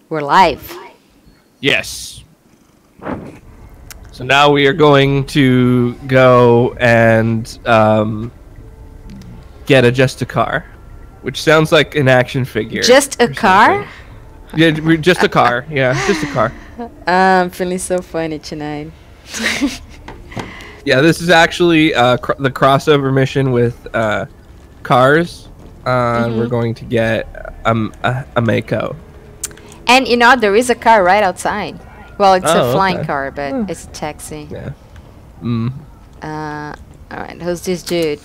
We're live. Yes. So now we are going to go and get a just a car, which sounds like an action figure. Just a car? Yeah, just a car. Yeah, just a car. I'm feeling so funny tonight. Yeah, this is actually the crossover mission with cars. We're going to get a Mako. And you know, there is a car right outside. Well, it's a flying okay. car, but it's a taxi. Yeah. Alright, who's this dude?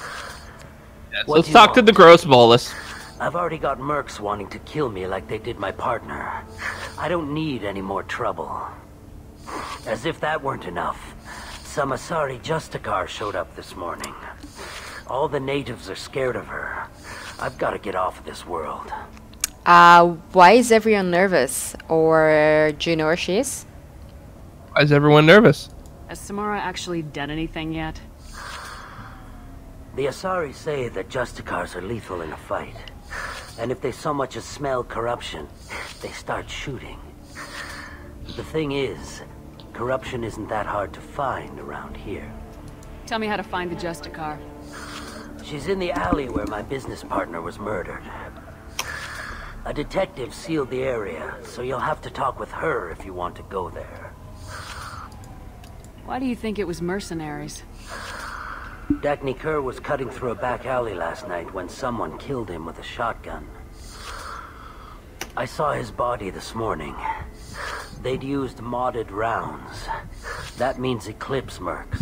Yeah, so let's talk to the gross bolus. I've already got mercs wanting to kill me like they did my partner. I don't need any more trouble. As if that weren't enough, some Isari Justicar showed up this morning. All the natives are scared of her. I've got to get off of this world. Why is everyone nervous? Or do you know where she is? Why is everyone nervous? Has Samara actually done anything yet? The Isari say that Justicars are lethal in a fight. And if they so much as smell corruption, they start shooting. The thing is, corruption isn't that hard to find around here. Tell me how to find the Justicar. She's in the alley where my business partner was murdered. A detective sealed the area, so you'll have to talk with her if you want to go there. Why do you think it was mercenaries? Dagny Kerr was cutting through a back alley last night when someone killed him with a shotgun. I saw his body this morning. They'd used modded rounds. That means Eclipse mercs.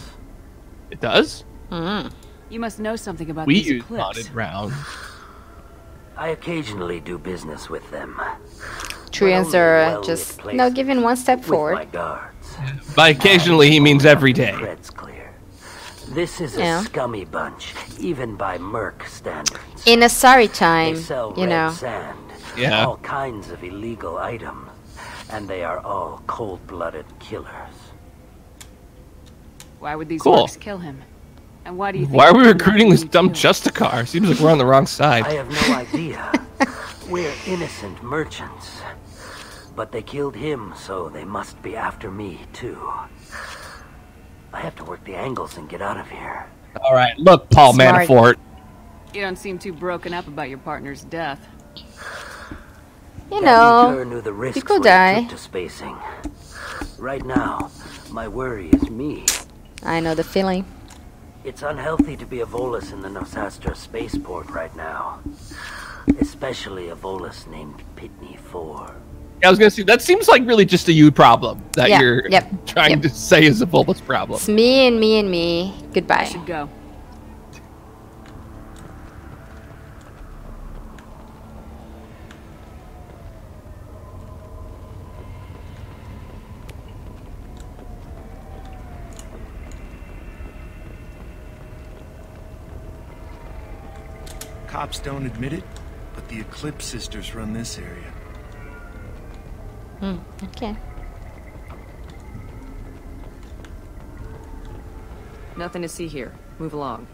It does? You must know something about We these use Eclipse. modded rounds. I occasionally do business with them. Treants are just, giving one step with forward. my guards. By occasionally, he means every day. Thread's clear. This is a scummy bunch, even by merc standards. In Isari They time, sell you red know. sand, Yeah. all kinds of illegal items, and they are all cold-blooded killers. Why would these Cool. mercs kill him? And why do you think Why are we they're recruiting this being dumb killed? Justicar? Seems like we're on the wrong I side. have no idea. We're innocent merchants. But they killed him, so they must be after me, too. I have to work the angles and get out of here. All right, look, Paul Smart. Manafort. You don't seem too broken up about your partner's death. You Dagny know, Kerr knew the risks people when it die. took to spacing. Right now, my worry is me. I know the feeling. It's unhealthy to be a Volus in the Nosastra spaceport right now. Especially a Volus named Pitney 4. I was gonna say that seems like really just a you problem that Yeah, you're yep, trying to say is a Volus problem. It's me and me and me. I Goodbye. should go. Cops don't admit it, but the Eclipse sisters run this area. Okay. Nothing to see here. Move along.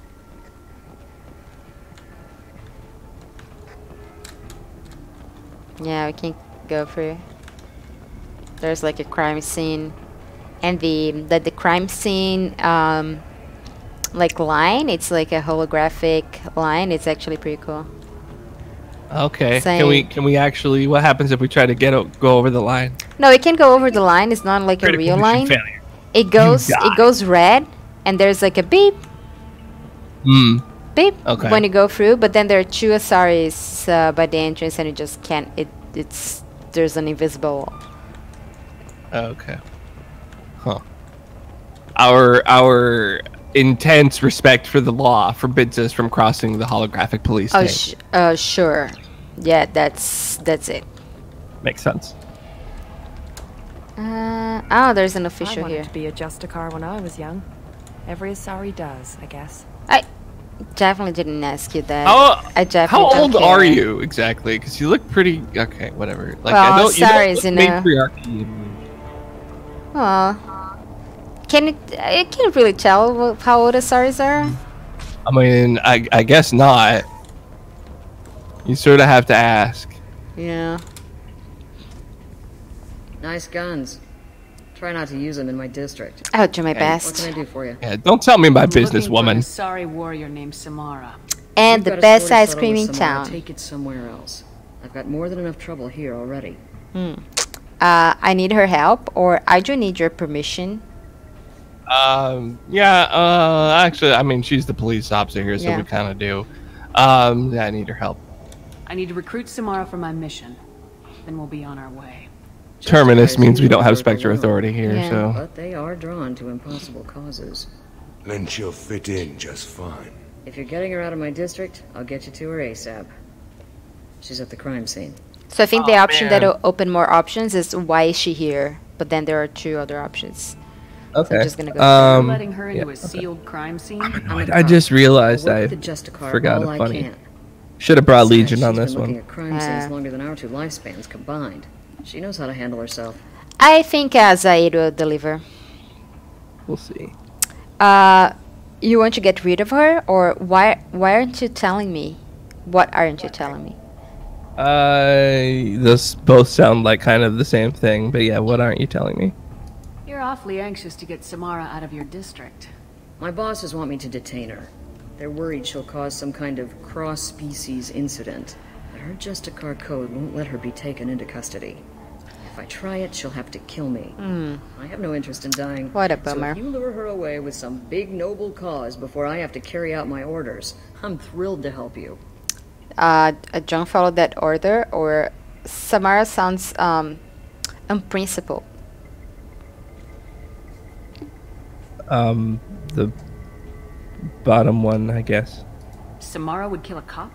Yeah, we can go through. There's like a crime scene, and the crime scene like line. It's like a holographic line. It's actually pretty cool. Okay, Same. can we actually? What happens if we try to go over the line? No, it can go over the line. It's not like a Critical real mission line. failure. It goes die. red, and there's like a beep beep Okay. when you go through. But then there are two Asaris by the entrance, and you just can't. There's an invisible wall. Okay. Huh. Our intense respect for the law forbids us from crossing the holographic police station. Sure. Yeah, that's it. Makes sense. Oh, there's an I official wanted here. to be a Justicar when I was young. Every Isari does, I guess. I definitely didn't ask you that. How I definitely how old don't are care. you exactly? Because you look pretty. Okay, whatever. Like Well, I don't. You sorry, don't look Zina. matriarchy. Oh, I can't really tell how old Asaris are. I mean, I guess not. You sort of have to ask. Yeah. Nice guns. Try not to use them in my district. I'll do my What best. can I do for you? Yeah, don't tell me my business, Looking woman. for a Isari warrior named Samara. And You've the got a best sortie ice shuttle cream with in Samara. town. Take it somewhere else. I've got more than enough trouble here already. I need her help, or I do need your permission. Actually, I mean, she's the police officer here, so Yeah. we kind of do. Yeah, I need her help. I need to recruit Samara for my mission. Then we'll be on our way. Terminus means we don't have Justicars Spectre alone, authority here, Yeah. so. But they are drawn to impossible causes. Then she'll fit in just fine. If you're getting her out of my district, I'll get you to her ASAP. She's at the crime scene. So I think the option man. that'll open more options is why is she here? But then there are 2 other options. Okay. I'm just gonna go You're letting her into yeah, a sealed crime scene? I just realized I'll I work with the Justicar forgot all a I funny. can. Should have brought Besides, Legion on she's this been looking one. at crime scenes longer than our 2 lifespans combined. She knows how to handle herself. I think Zaid will deliver. We'll see. You want to get rid of her, or why aren't you telling me? What aren't you telling me? Those both sound like kind of the same thing, but yeah, what aren't you telling me? You're awfully anxious to get Samara out of your district. My bosses want me to detain her. They're worried she'll cause some kind of cross-species incident. But her Justicar code won't let her be taken into custody. If I try it, she'll have to kill me. I have no interest in dying. What a So bummer. if you lure her away with some big noble cause before I have to carry out my orders, I'm thrilled to help you. John followed that order, or Samara sounds unprincipled. The bottom one, I guess. Samara would kill a cop?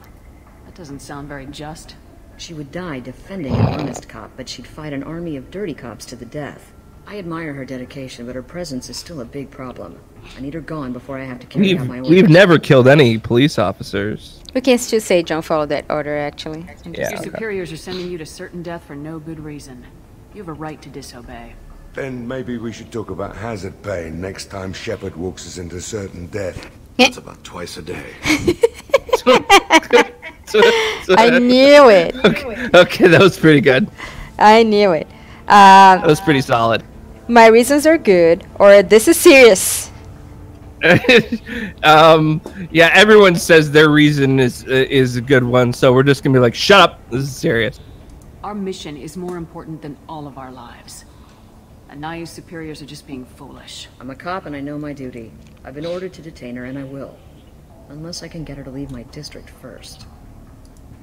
That doesn't sound very just. She would die defending an honest cop, but she'd fight an army of dirty cops to the death. I admire her dedication, but her presence is still a big problem. I need her gone before I have to carry out my orders. We've never killed any police officers. We can still say John followed that order, actually. Yeah. Your superiors are sending you to certain death for no good reason. You have a right to disobey. Then maybe we should talk about hazard pay next time Shepard walks us into certain death. That's about twice a day. I knew it. Okay, that was pretty good. I knew it. That was pretty solid. My reasons are good, or this is serious. Yeah, everyone says their reason is a good one, so we're just gonna be like, shut up, this is serious. Our mission is more important than all of our lives. Anaya's superiors are just being foolish. I'm a cop and I know my duty. I've been ordered to detain her and I will. Unless I can get her to leave my district first.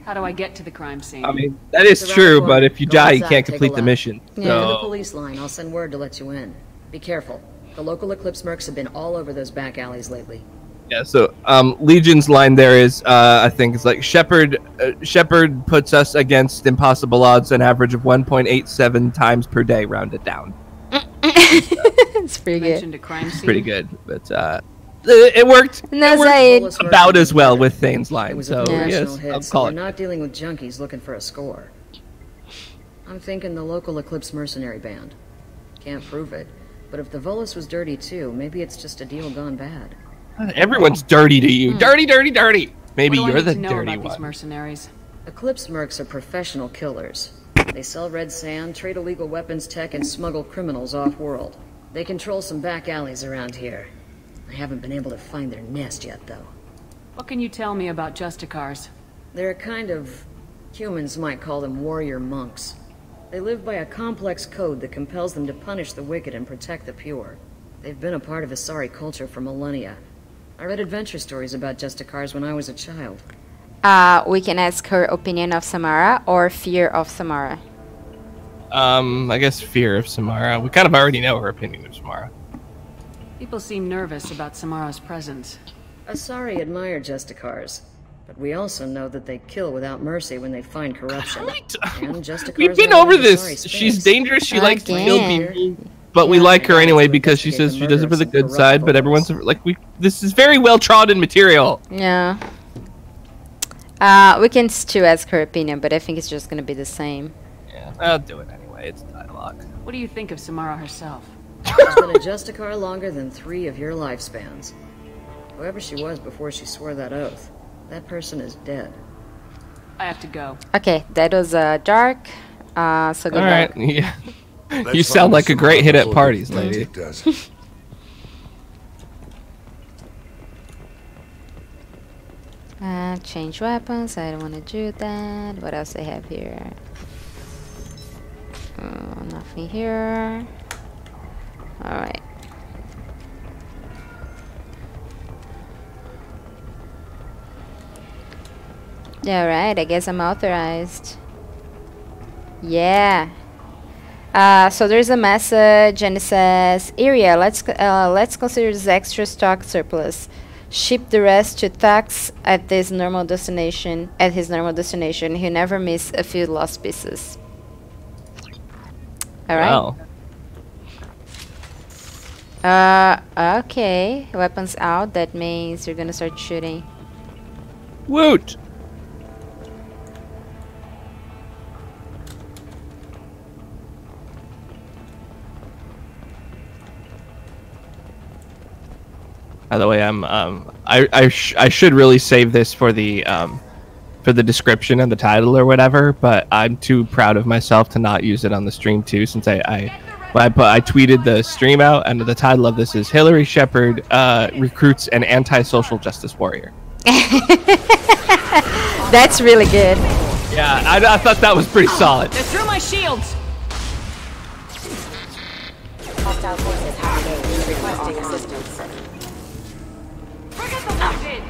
How do I get to the crime scene? I mean, that is It's around true, the but corner. if you Go die, you outside, can't take a complete the left. mission. To the So, police line, I'll send word to let you in. Be careful. The local Eclipse mercs have been all over those back alleys lately. yeah, so Legion's line there is, I think, it's like Shepard puts us against impossible odds, an average of 1.87 times per day, rounded down. It's pretty good. Mentioned a crime scene. Pretty good, but it worked. No, It worked Zaid. Bullis worked about with as well Shepard. with Thane's It line, was so a professional yes, hit, I'll so call we're it. not dealing with junkies looking for a score. I'm thinking the local Eclipse mercenary band. Can't prove it, but if the Volus was dirty too, maybe it's just a deal gone bad. Everyone's dirty to you. Dirty, dirty, dirty. Maybe What do I you're need the to know dirty about these one. mercenaries? Eclipse mercs are professional killers. They sell red sand, trade illegal weapons tech, and smuggle criminals off-world. They control some back alleys around here. I haven't been able to find their nest yet, though. What can you tell me about Justicars? They're a kind of... humans might call them warrior monks. They live by a complex code that compels them to punish the wicked and protect the pure. They've been a part of Isari culture for millennia. I read adventure stories about Justicars when I was a child. We can ask her opinion of Samara or fear of Samara. I guess fear of Samara. We kind of already know her opinion of Samara. People seem nervous about Samara's presence. Isari admire Justicars, but we also know that they kill without mercy when they find corruption. And Justicars We've been are over in this. Isari She's space. dangerous. She likes to kill Again. people, but we Yeah. like her anyway To because she investigate says the she does it murder for of the some good side. But corrupt everyone's fools. like, this is very well trodden material. Yeah. We can still ask her opinion, but I think it's just gonna be the same. Yeah, I'll do it anyway. It's dialogue. What do you think of Samara herself? She's been a Justicar longer than 3 of your lifespans. Whoever she was before she swore that oath, that person is dead. I have to go. Okay, that was dark. So All right. goodbye. Yeah. You sound like a great hit at parties, lady. Change weapons. I don't want to do that. What else I have here? Nothing here. Alright. Alright, I guess I'm authorized. Yeah. So there's a message and it says, Area, let's consider this extra stock surplus. Ship the rest to Thax at his normal destination. He'll never miss a few lost pieces. Alright. Wow. Okay. Weapons out. That means you're gonna start shooting. Woot! By the way, I should really save this for the description and the title or whatever, but I'm too proud of myself to not use it on the stream too, since I tweeted the stream out, and the title of this is Hillary Shepard recruits an antisocial justice warrior. That's really good. Yeah, I thought that was pretty solid. They're through my shields. Hostile forces have engaged, requesting assistance. Forget the locked-in.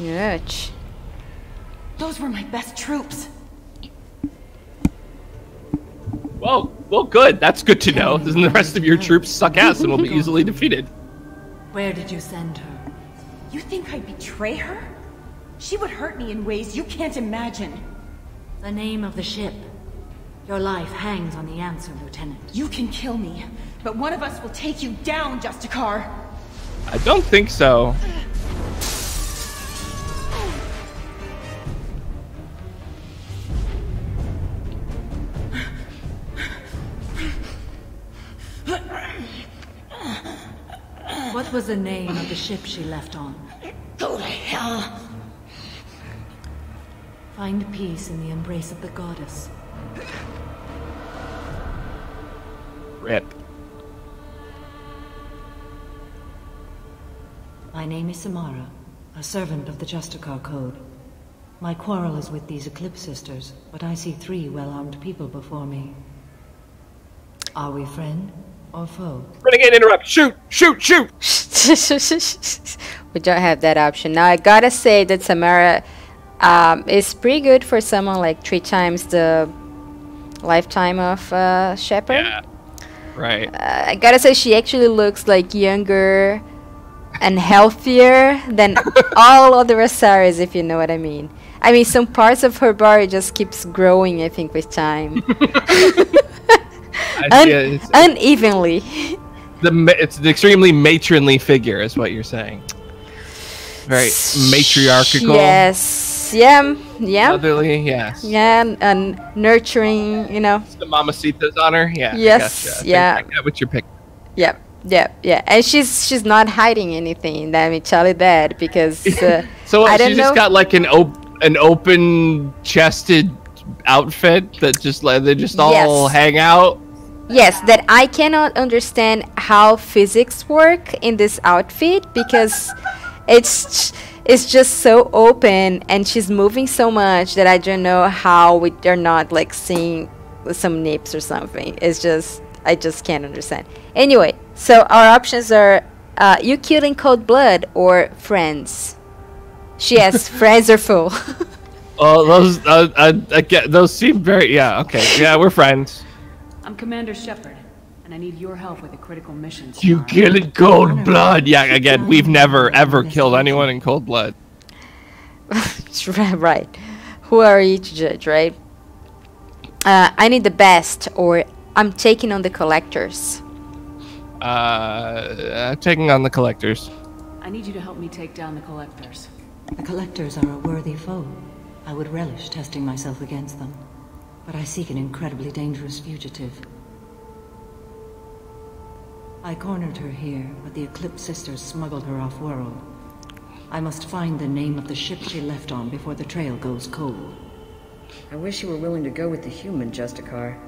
Ouch. Those were my best troops. Well, good. That's good to know. Doesn't the rest of your troops suck ass and will be easily defeated? Where did you send her? You think I'd betray her? She would hurt me in ways you can't imagine. The name of the ship. Your life hangs on the answer, Lieutenant. You can kill me, but one of us will take you down, Justicar. I don't think so. What was the name of the ship she left on? Go to hell. Find peace in the embrace of the goddess. Rip. My name is Samara, a servant of the Justicar Code. My quarrel is with these Eclipse Sisters, but I see 3 well-armed people before me. Are we friend or foe? Renegade interrupt! Shoot! Shoot! Shoot! We don't have that option. Now I gotta say that Samara is pretty good for someone like 3 times the lifetime of Shepard. Yeah. Right. I gotta say she actually looks like younger and healthier than all other Asaris, if you know what I mean. I mean, some parts of her body just keeps growing, I think, with time. Unevenly. It's an extremely matronly figure, is what you're saying. Very matriarchal. Yes. Yeah. Yeah. Motherly. Yes. Yeah, and nurturing. You know. It's the mamacitas on her. Yeah. Yes. I get what you're picking. Yep. Yeah, and she's not hiding anything. Let me tell you that, because so I don't she know. just got like an open-chested outfit that they just all hang out. Yes, that I cannot understand how physics work in this outfit, because it's just so open and she's moving so much that I don't know how they're not like seeing some nips or something. I just can't understand. Anyway, so our options are you kill in cold blood or friends. She has friends or foe. Oh, those I get those seem very okay. Yeah, we're friends. I'm Commander Shepard, and I need your help with a critical mission. You kill in cold blood. Yeah, again, we've never ever killed anyone in cold blood. Right. Who are you to judge, right? I need the best, or I'm taking on the collectors. I'm taking on the collectors. I need you to help me take down the Collectors. The Collectors are a worthy foe. I would relish testing myself against them. But I seek an incredibly dangerous fugitive. I cornered her here, but the Eclipse Sisters smuggled her off-world. I must find the name of the ship she left on before the trail goes cold. I wish you were willing to go with the human, Justicar.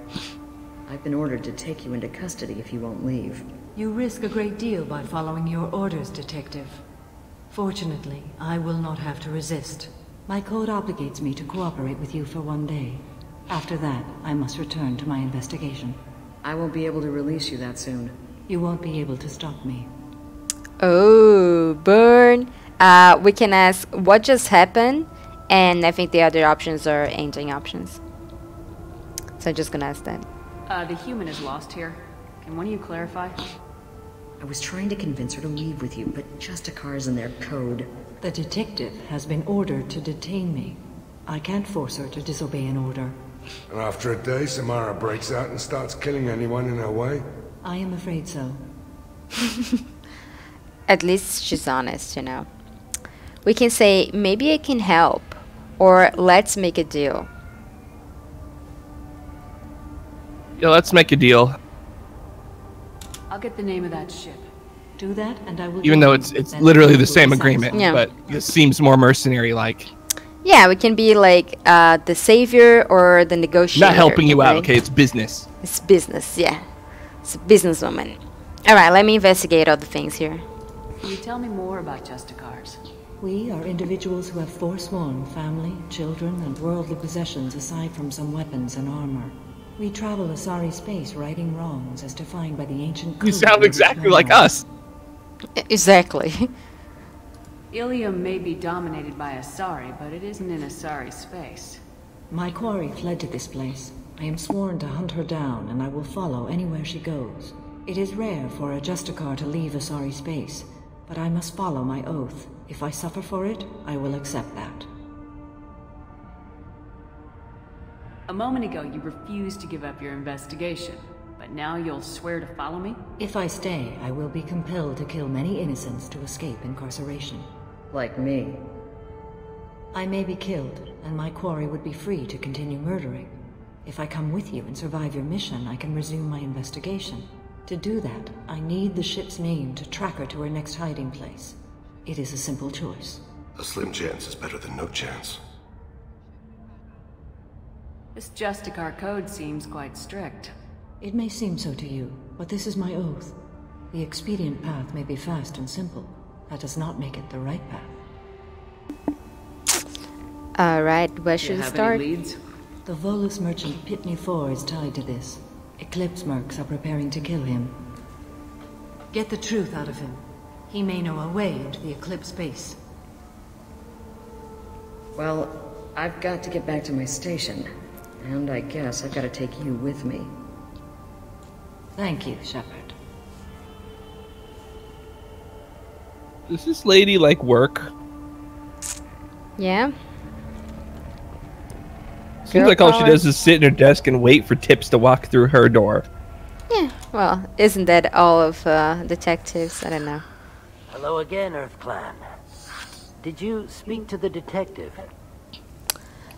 I've been ordered to take you into custody if you won't leave. You risk a great deal by following your orders, Detective. Fortunately, I will not have to resist. My code obligates me to cooperate with you for 1 day. After that, I must return to my investigation. I won't be able to release you that soon. You won't be able to stop me. Oh, burn. We can ask what just happened, and I think the other options are ending options. So I'm just gonna ask that. The human is lost here. Can one of you clarify? I was trying to convince her to leave with you, but Justicar's in their code. The detective has been ordered to detain me. I can't force her to disobey an order. And after a day, Samara breaks out and starts killing anyone in her way? I am afraid so. At least she's honest, you know. We can say, maybe I can help, or let's make a deal. Yeah, let's make a deal. I'll get the name of that ship. Do that, and I will... Even though it's literally the same agreement, Yeah. but this seems more mercenary-like. Yeah, we can be like the savior or the negotiator. Not helping you out, right? okay? It's business. It's business, yeah. It's a businesswoman. Alright, let me investigate all the things here. Can you tell me more about Justicars? We are individuals who have forsworn family, children, and worldly possessions aside from some weapons and armor. We travel Isari space righting wrongs as defined by the ancient code. You sound exactly like us. Exactly. Iliam may be dominated by Isari, but it isn't in Isari space. My quarry fled to this place. I am sworn to hunt her down, and I will follow anywhere she goes. It is rare for a Justicar to leave Isari space, but I must follow my oath. If I suffer for it, I will accept that. A moment ago, you refused to give up your investigation, but now you'll swear to follow me? If I stay, I will be compelled to kill many innocents to escape incarceration. Like me. I may be killed, and my quarry would be free to continue murdering. If I come with you and survive your mission, I can resume my investigation. To do that, I need the ship's name to track her to her next hiding place. It is a simple choice. A slim chance is better than no chance. This Justicar code seems quite strict. It may seem so to you, but this is my oath. The expedient path may be fast and simple. That does not make it the right path. Alright, where should we start? Any leads? The Volus merchant Pitney 4 is tied to this. Eclipse mercs are preparing to kill him. Get the truth out of him. He may know a way into the Eclipse base. Well, I've got to get back to my station. And I guess I've got to take you with me. Thank you, Shepard. Does this lady like work? Yeah. Seems like all she does is sit in her desk and wait for tips to walk through her door. Yeah, well, isn't that all of detectives? I don't know. Hello again, Earth Clan. Did you speak to the detective?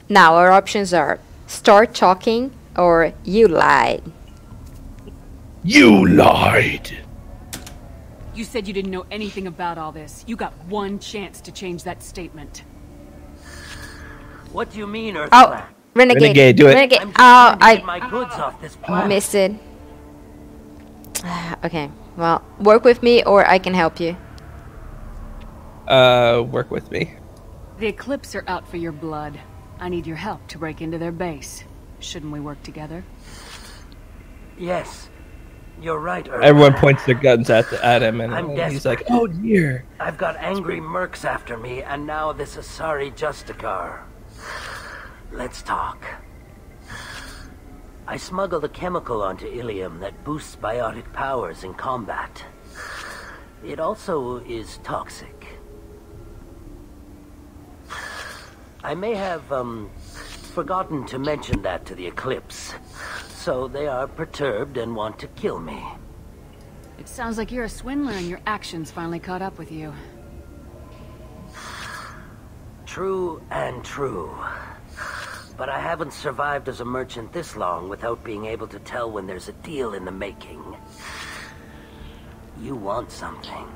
Now, our options are start talking or you lied. You lied! You said you didn't know anything about all this. You got one chance to change that statement. What do you mean, Earth Oh, Clan? Renegade. do it. Renegade. I'm just Oh, trying to get my goods off this planet. missed it. Okay, well, work with me or I can help you. Work with me. The Eclipse are out for your blood. I need your help to break into their base. Shouldn't we work together? Yes, you're right, Earth. Everyone points their guns at him, and I'm he's like, desperate. "Oh dear." I've got angry mercs after me, and now this Isari Justicar. Let's talk. I smuggled a chemical onto Iliam that boosts biotic powers in combat. It also is toxic. I may have, forgotten to mention that to the Eclipse. So they are perturbed and want to kill me. It sounds like you're a swindler and your actions finally caught up with you. True and true. But I haven't survived as a merchant this long without being able to tell when there's a deal in the making. You want something.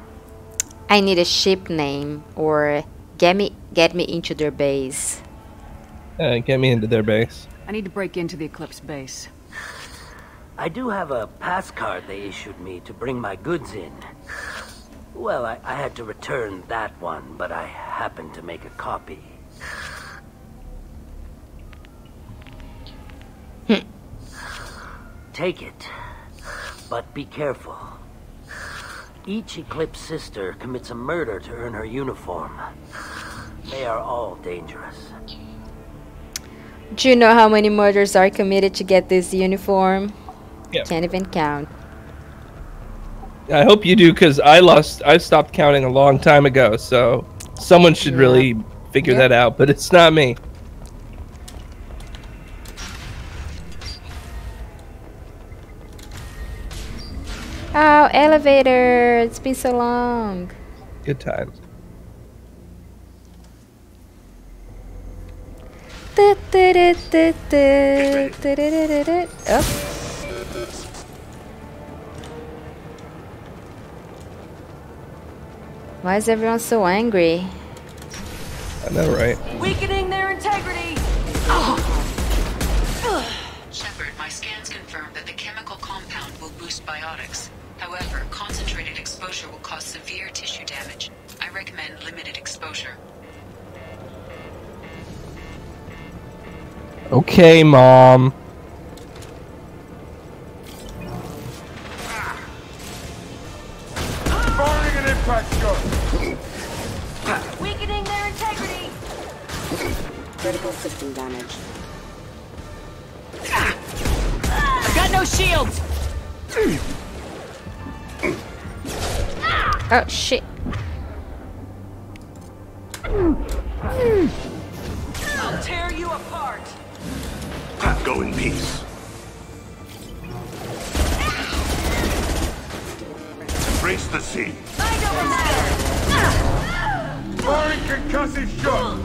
I need a ship name, or get me into their base. Get me into their base. I need to break into the Eclipse base. I do have a pass card they issued me to bring my goods in. Well, I had to return that one, but I happened to make a copy. Take it, but be careful. Each Eclipse sister commits a murder to earn her uniform. They are all dangerous. Do you know how many murders are committed to get this uniform? Yep. Can't even count. I hope you do, because I stopped counting a long time ago, so someone should really figure that out, but it's not me. Oh, elevator! It's been so long. Good times. Oh. Why is everyone so angry? I know, right? Weakening their integrity! Shepard, my scans confirm that the chemical compound will boost biotics. However, concentrated exposure will cause severe tissue damage. I recommend limited exposure. Okay, Mom. Firing an impact shot! Weakening their integrity! Critical system damage. I got no shields! Oh shit. I'll tear you apart! Go in peace. Embrace the sea. I don't matter! Firing concussive shot!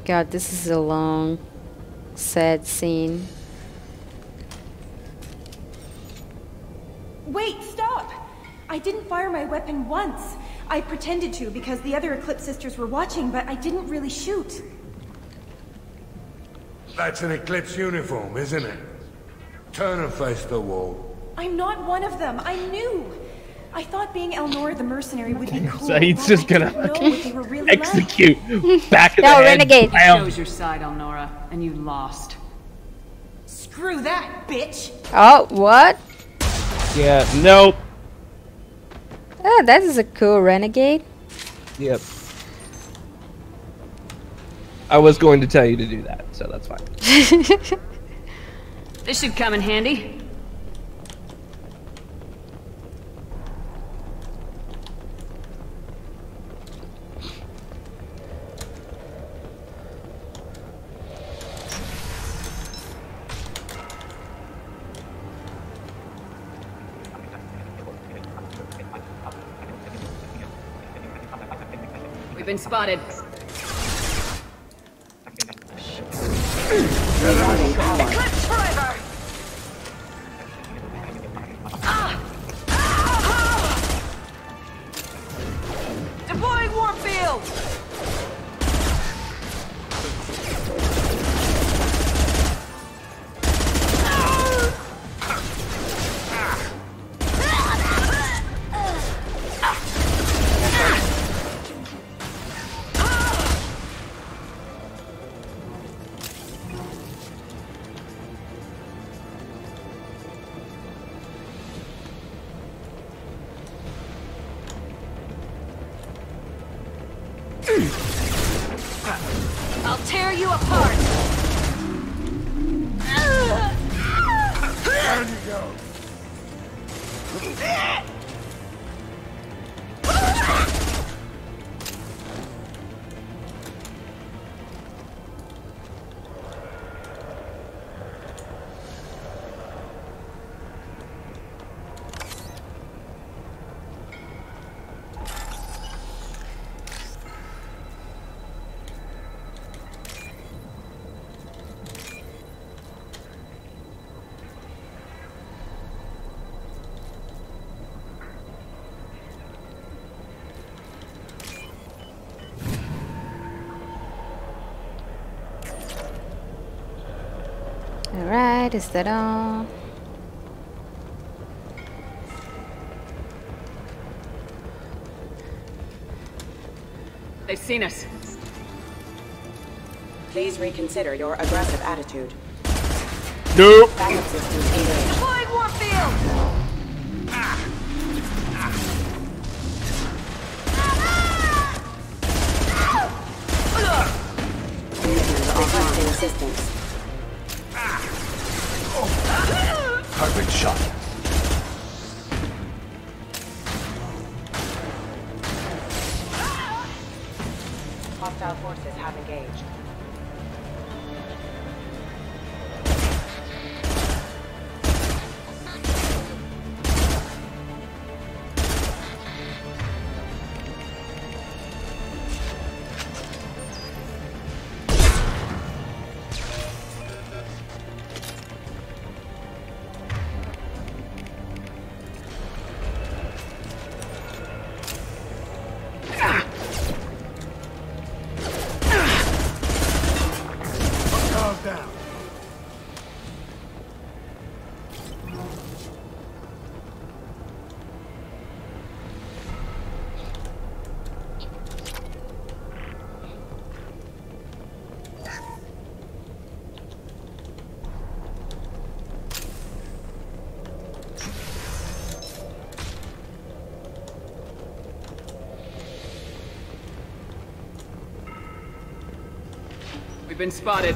God, this is a long, sad scene. Wait, stop! I didn't fire my weapon once. I pretended to because the other Eclipse sisters were watching, but I didn't really shoot. That's an Eclipse uniform, isn't it? Turn and face the wall. I'm not one of them. I knew. I thought being Elnor the mercenary would be cool. So he's just gonna really execute back of the No, head. renegade. You chose your side, Elnora, and you lost. Screw that, bitch! Oh, what? Yeah, nope. Oh, that is a cool renegade. Yep. I was going to tell you to do that, so that's fine. This should come in handy. We've been spotted. Eclipse forever! Deploying warp field! I'll tear you apart! There you go. Alright, is that all? They've seen us. Please reconsider your aggressive attitude. Nope. Backup systems engaged. Deploying warp field! Requesting assistance. Perfect shot. Hostile forces have engaged. We've been spotted.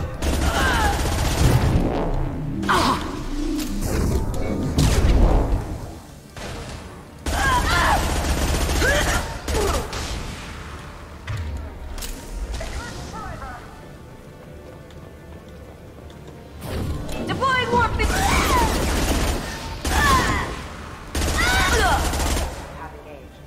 Deploying warp field! Have engaged.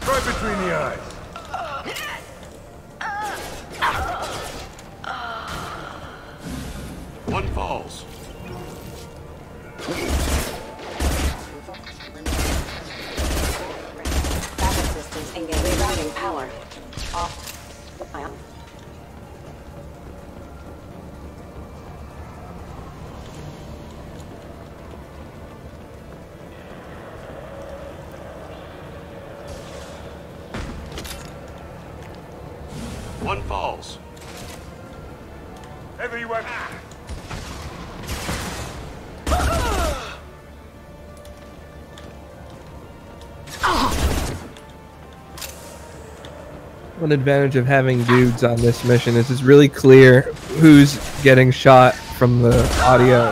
Right between the eyes. One falls. Backup systems engaged. Rerouting power. Off. One falls. Heavy weapon. One advantage of having dudes on this mission is it's really clear who's getting shot from the audio,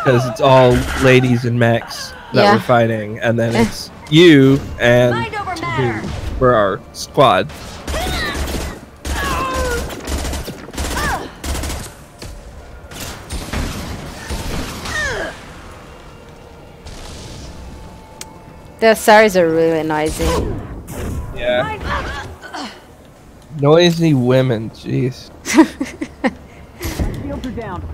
because it's all ladies and mechs that we're fighting, and then it's you and dudes for our squad. The Isaris are really noisy. Yeah. Noisy women, jeez. Shields are down.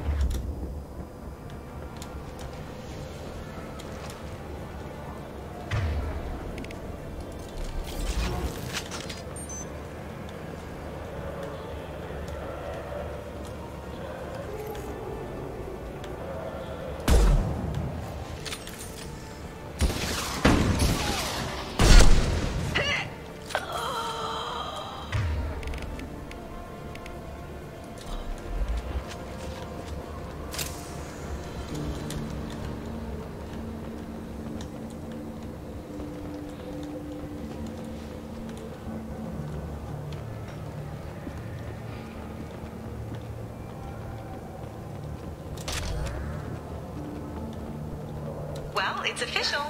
Well, it's official.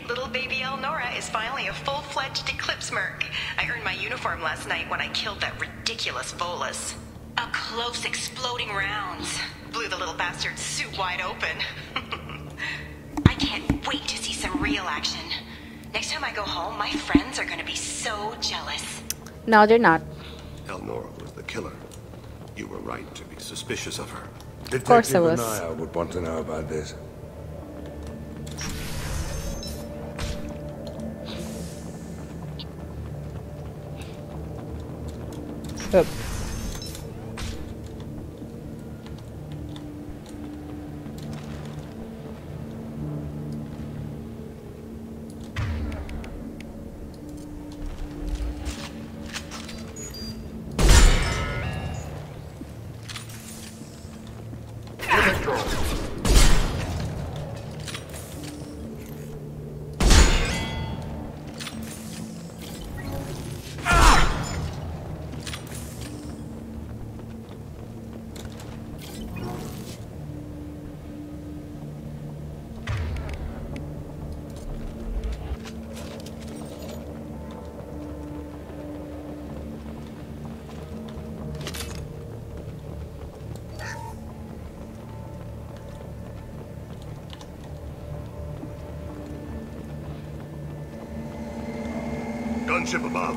Little baby Elnora is finally a full-fledged Eclipse merc. I earned my uniform last night when I killed that ridiculous Volus. Up close, exploding rounds. Blew the little bastard's suit wide open. I can't wait to see some real action. Next time I go home, my friends are gonna be so jealous. No, they're not. Elnora was the killer. You were right to be suspicious of her. Of course I was. Anaya would want to know about this. Oop. Gunship above.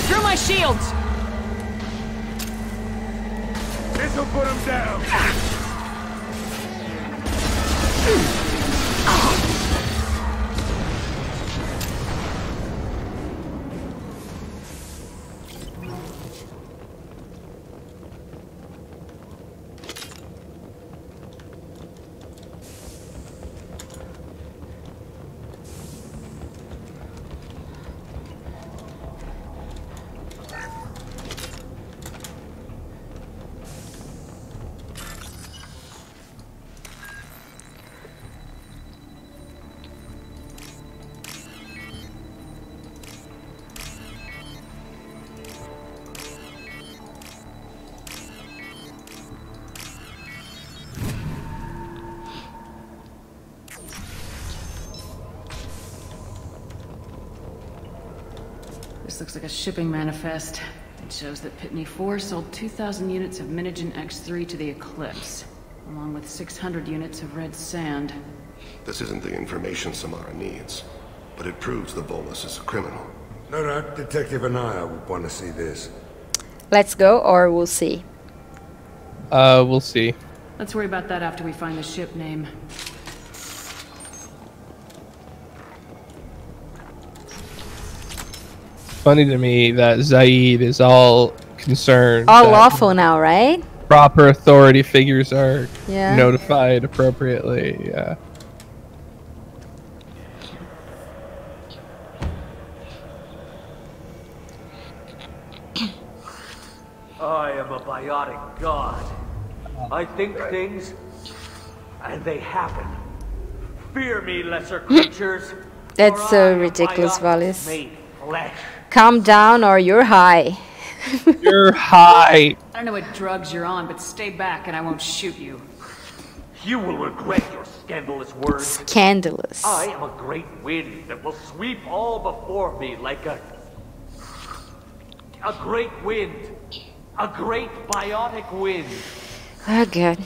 Through my shields! This'll put him down! This looks like a shipping manifest. It shows that Pitney 4 sold 2,000 units of Minigen X3 to the Eclipse, along with 600 units of red sand. This isn't the information Samara needs, but it proves the Volus is a criminal. No doubt Detective Anaya would want to see this. Let's go, or we'll see. We'll see. Let's worry about that after we find the ship name. Funny to me that Zaid is all concerned. All that lawful now, right? proper authority figures are Yeah. notified appropriately. Yeah. I am a biotic god. I think things, and they happen. Fear me, lesser creatures. That's for I so am ridiculous, biotic Valis. made flesh. Calm down, or you're high. You're high. I don't know what drugs you're on, but stay back and I won't shoot you. You will regret your scandalous words. Scandalous. I am a great wind that will sweep all before me like a great wind. A great biotic wind. Oh, good.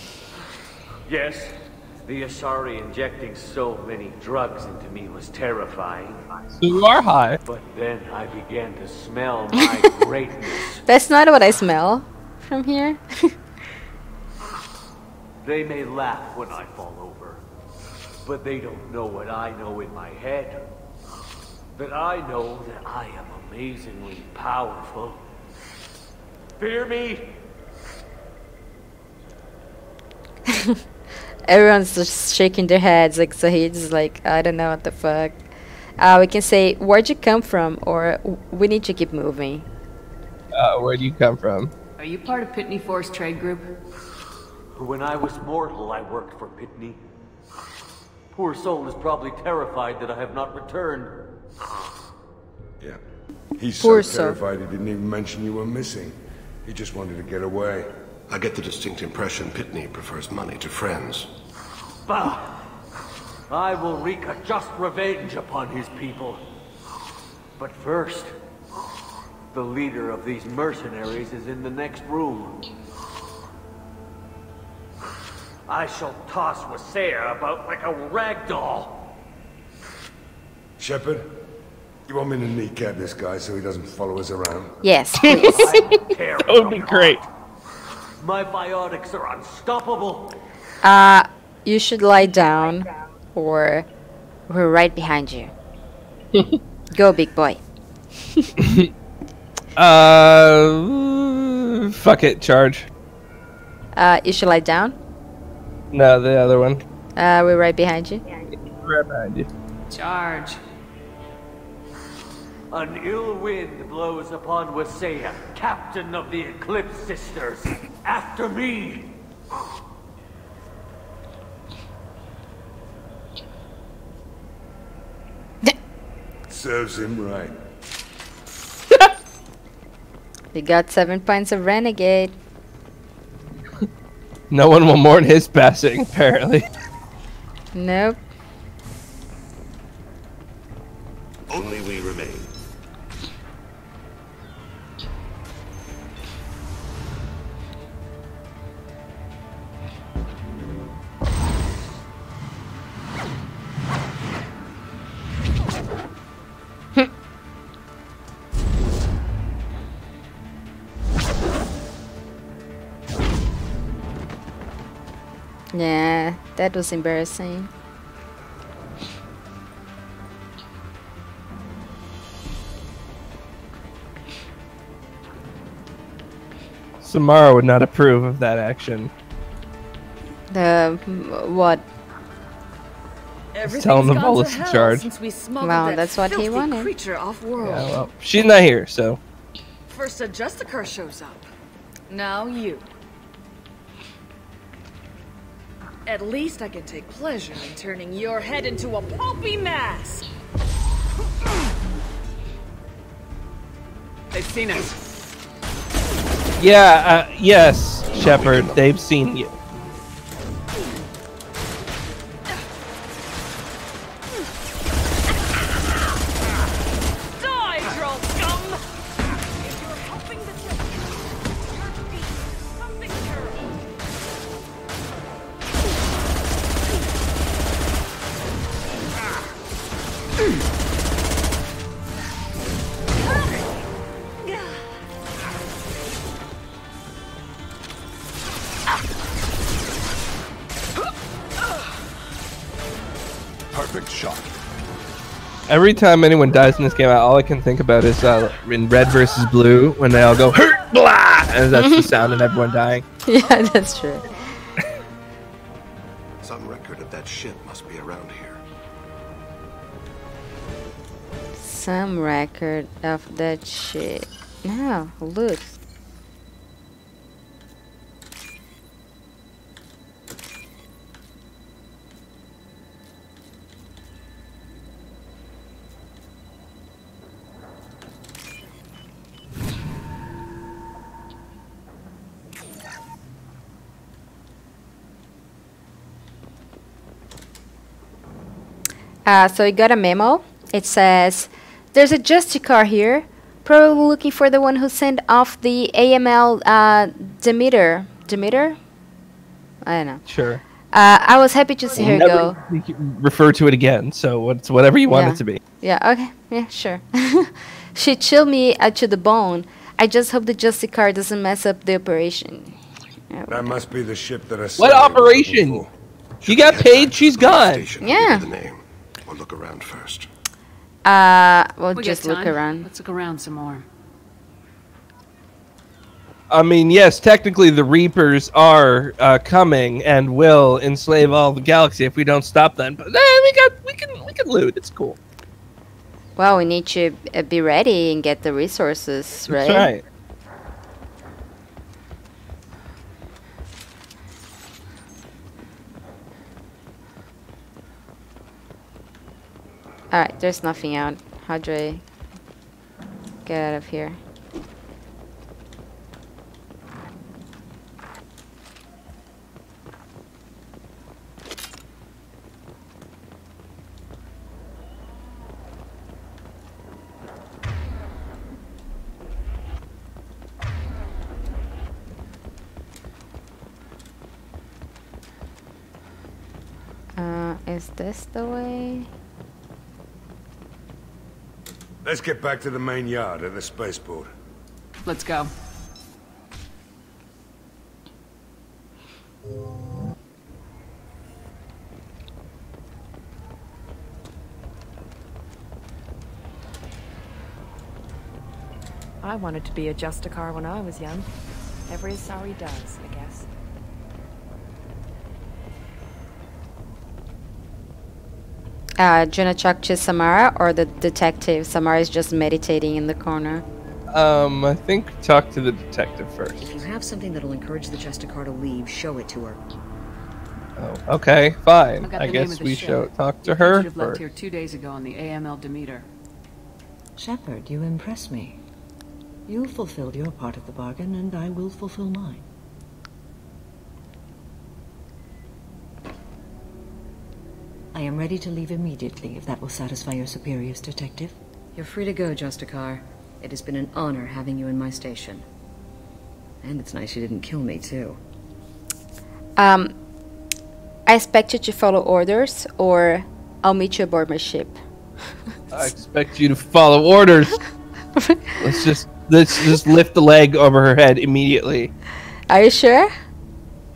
Yes, the Isari injecting so many drugs into me was terrifying. So you are high. But then I began to smell my greatness. That's not what I smell from here. They may laugh when I fall over, but they don't know what I know in my head. That I know that I am amazingly powerful. Fear me? Everyone's just shaking their heads, like Zahid's like, I don't know what the fuck. We can say, where'd you come from? Or we need to keep moving. Where do you come from? Are you part of Pitney Force Trade Group? When I was mortal, I worked for Pitney. Poor soul is probably terrified that I have not returned. Yeah. He's Poor so soul. terrified he didn't even mention you were missing. He just wanted to get away. I get the distinct impression Pitney prefers money to friends. Bah! I will wreak a just revenge upon his people. But first, the leader of these mercenaries is in the next room. I shall toss Wasea about like a rag doll. Shepard, you want me to kneecap this guy so he doesn't follow us around? Yes, please. That would be great. My biotics are unstoppable. You should lie down, or we're right behind you. Go, big boy. Fuck it, charge. You should lie down. No, the other one. We're right behind you. Right behind you. Charge. An ill wind blows upon Wasea, captain of the Eclipse Sisters. After me! Serves him right. We got 7 points of renegade. No one will mourn his passing, apparently. Nope. Only we remain. Yeah, that was embarrassing. Samara would not approve of that action. What? Telling the bullets to charge. Well, that's what he wanted. Creature off-world. Yeah, well, she's not here, so. First a Justicar shows up. Now you. At least I can take pleasure in turning your head into a pulpy mass. They've seen us. Yeah, yes, Shepard, they've seen you. Die, troll scum! If you're helping the Justicar, you're being something terrible. perfect shot. Every time anyone dies in this game, all I can think about is in Red versus Blue when they all go hurt, blah, and that's the sound of everyone dying. Yeah, that's true. Some record of that ship must be around here. Some record of that shit. No, look. So I got a memo. It says, there's a Justicar here, probably looking for the one who sent off the AML Demeter. Demeter? I don't know. Sure. I was happy to see her go. We can refer to it again, so it's whatever you want it to be. Yeah, okay. Yeah, sure. She chilled me to the bone. I just hope the Justicar doesn't mess up the operation. Yeah, that must be the ship that I What operation? You got paid, she's gone. Yeah. The name. Or look around first. We'll We just got look time. around. Let's look around some more. I mean, yes, technically the Reapers are coming and will enslave all the galaxy if we don't stop them. But we can loot. It's cool. Well, we need to be ready and get the resources, right? That's right. Alright, there's nothing out. How do I get out of here? Is this the way? Let's get back to the main yard at the spaceport. Let's go. I wanted to be a Justicar when I was young. Every Isari does, I guess. Do you wanna talk to Samara or the detective? Samara is just meditating in the corner. I think talk to the detective first. If you have something that'll encourage the Justicar to leave, show it to her. Oh, okay, fine. I've got I the name guess of the we ship. talk to You her. should have left or- here 2 days ago on the AML Demeter. Shepard, you impress me. You fulfilled your part of the bargain, and I will fulfill mine. I am ready to leave immediately, if that will satisfy your superiors, Detective. You're free to go, Justicar. It has been an honor having you in my station. And it's nice you didn't kill me, too. I expect you to follow orders, or I'll meet you aboard my ship. I expect you to follow orders. let's just lift the leg over her head immediately. Are you sure?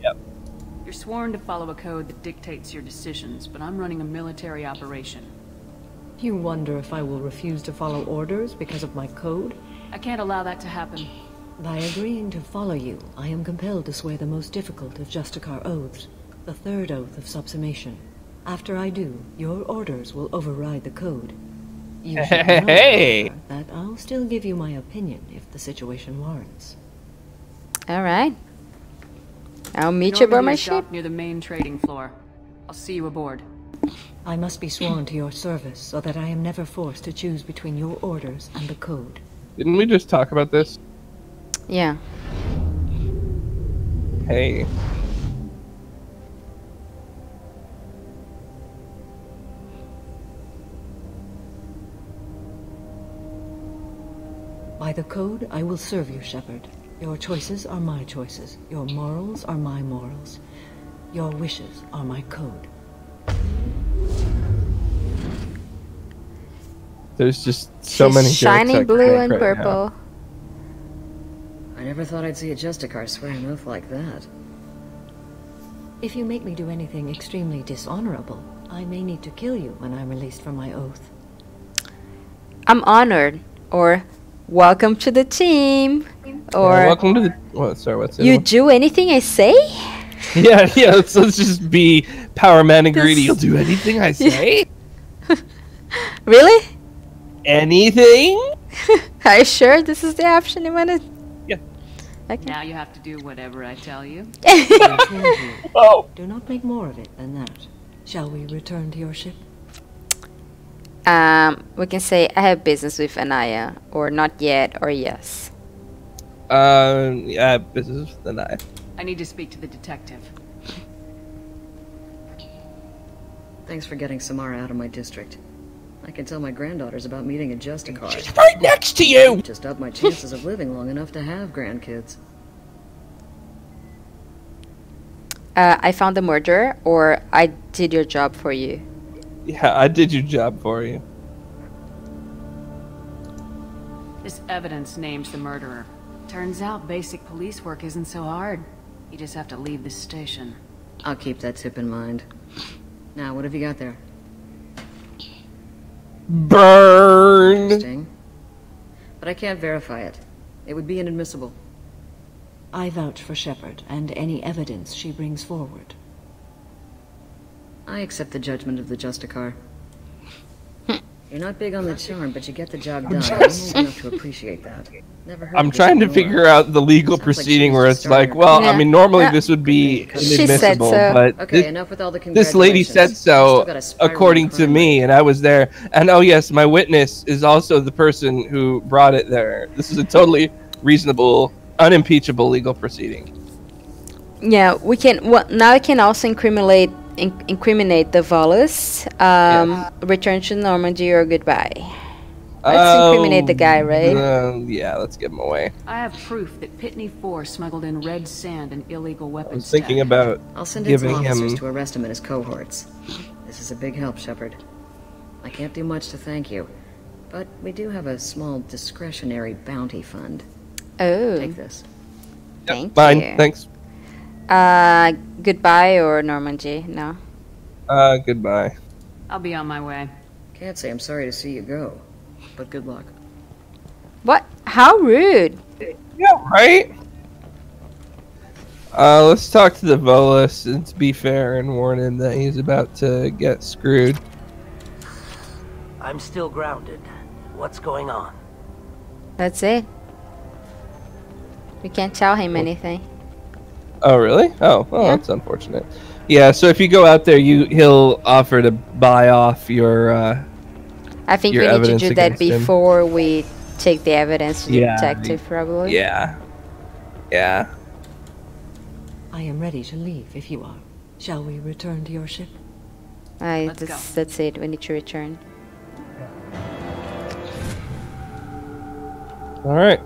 Yep. You're sworn to follow a code that dictates your decisions, but I'm running a military operation. You wonder if I will refuse to follow orders because of my code? I can't allow that to happen. By agreeing to follow you, I am compelled to swear the most difficult of Justicar oaths, the third oath of subsumation. After I do, your orders will override the code. You should know, however, that I'll still give you my opinion if the situation warrants. Alright. I'll meet you aboard my ship. Near the main trading floor. I'll see you aboard. I must be sworn to your service so that I am never forced to choose between your orders and the code. Didn't we just talk about this? Yeah. Hey. By the code, I will serve you, Shepard. Your choices are my choices. Your morals are my morals. Your wishes are my code. There's just so She's many jokes shiny I blue can and make right purple. now. I never thought I'd see a Justicar swear an oath like that. If you make me do anything extremely dishonorable, I may need to kill you when I'm released from my oath. I'm honored. Or, welcome to the team. Or, welcome to the. What? Sorry, what's it? You do anything I say? Yeah. Let's just be power man and greedy. You'll do anything I say. Really? Anything? Are you sure this is the option you wanted? Yeah. Okay. Now you have to do whatever I tell you. Oh. Do not make more of it than that. Shall we return to your ship? We can say I have business with Anaya, or not yet, or yes. Yeah, business with Anaya. I need to speak to the detective. Thanks for getting Samara out of my district. I can tell my granddaughters about meeting a Justicar. She's right next to you! Just up my chances of living long enough to have grandkids. I found the murderer, or I did your job for you. Yeah, I did your job for you. This evidence names the murderer. Turns out basic police work isn't so hard. You just have to leave the station. I'll keep that tip in mind. Now, what have you got there? Burn! Interesting. But I can't verify it. It would be inadmissible. I vouch for Shepard and any evidence she brings forward. I accept the judgment of the Justicar. You're not big on the charm, but you get the job done. I'm old enough to appreciate that. Never heard I'm of this trying to before. figure out the legal proceeding where it's like, well, I mean, normally this would be inadmissible, but Okay, enough with all the this lady said so according to me, and I was there. And oh yes, my witness is also the person who brought it there. This is a totally reasonable, unimpeachable legal proceeding. Yeah, we can. Well, now I can also incriminate the Volus. Return to Normandy or goodbye. Let's incriminate the guy, right? Yeah, let's give him away. I have proof that Pitney 4 smuggled in red sand and illegal weapons. I was thinking about I'll send in some giving officers him. to arrest him and his cohorts. This is a big help, Shepard. I can't do much to thank you, but we do have a small discretionary bounty fund. Oh. Take this. Thank Fine, you. thanks. Goodbye or Normandy? No. Goodbye. I'll be on my way. Can't say I'm sorry to see you go, but good luck. What? How rude. Yeah, right? Let's talk to the Volus and to be fair and warn him that he's about to get screwed. I'm still grounded. What's going on? That's it. We can't tell him anything. Oh, really? Oh, well, Yeah. that's unfortunate. Yeah, so if you go out there, he'll offer to buy off your I think your we need to evidence do that against him. before we take the evidence to the Yeah, detective, probably. Yeah. Yeah. I am ready to leave if you are. Shall we return to your ship? That's it. We need to return. All right.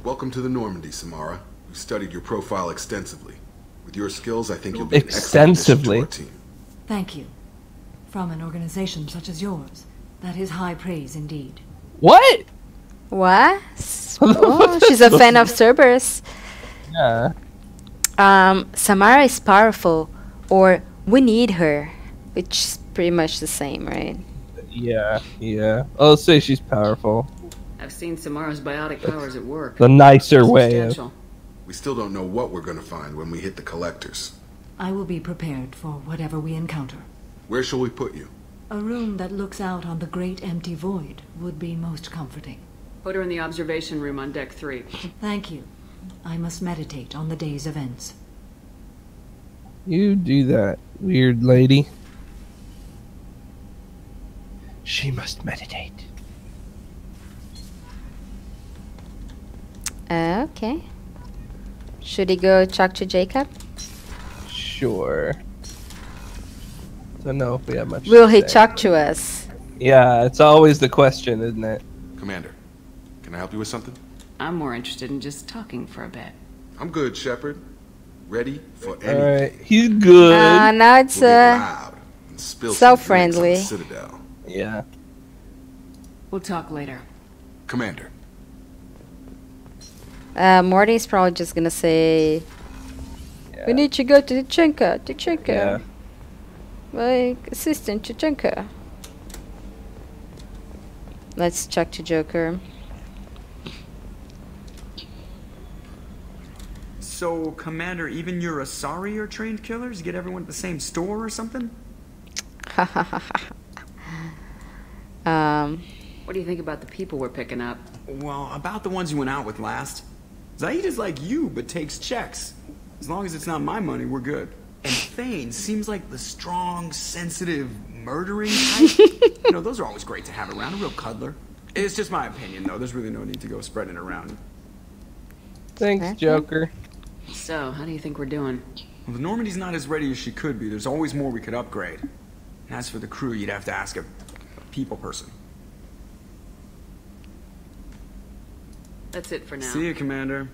Welcome to the Normandy, Samara. We've studied your profile extensively. With your skills, I think you'll be an excellent addition to our team. Thank you. From an organization such as yours, that is high praise indeed. What? What? Oh, she's a fan of Cerberus. Yeah. Samara is powerful, or we need her, which is pretty much the same, right? Yeah. Yeah. I'll say she's powerful. I've seen Samara's biotic powers at work. The nicer way of. Substantial. We still don't know what we're going to find when we hit the collectors. I will be prepared for whatever we encounter. Where shall we put you? A room that looks out on the great empty void would be most comforting. Put her in the observation room on deck 3. Thank you. I must meditate on the day's events. You do that, weird lady. She must meditate. Okay. Should he go talk to Jacob? Sure. Don't know if we have much. Will to he say. talk to us? Yeah, it's always the question, isn't it? Commander, can I help you with something? I'm more interested in just talking for a bit. I'm good, Shepard. ready for anything. Alright, he's good. Now it's We'll get loud and spill so some drinks on friendly. the Citadel. Yeah. We'll talk later. Commander. Morty's probably just gonna say, we need to go to Tuchenka. Yeah. My assistant Tuchenka. Let's check to Joker. So, Commander, even your Isari are trained killers? You get everyone at the same store or something? What do you think about the people we're picking up? Well, about the ones you went out with last. Zaid is like you, but takes checks. As long as it's not my money, we're good. And Thane seems like the strong, sensitive, murdering type. You know, those are always great to have around, a real cuddler. It's just my opinion, though. There's really no need to go spreading it around. Thanks, Joker. So, how do you think we're doing? Well, the Normandy's not as ready as she could be. There's always more we could upgrade. And as for the crew, you'd have to ask a people person. That's it for now. See you, Commander.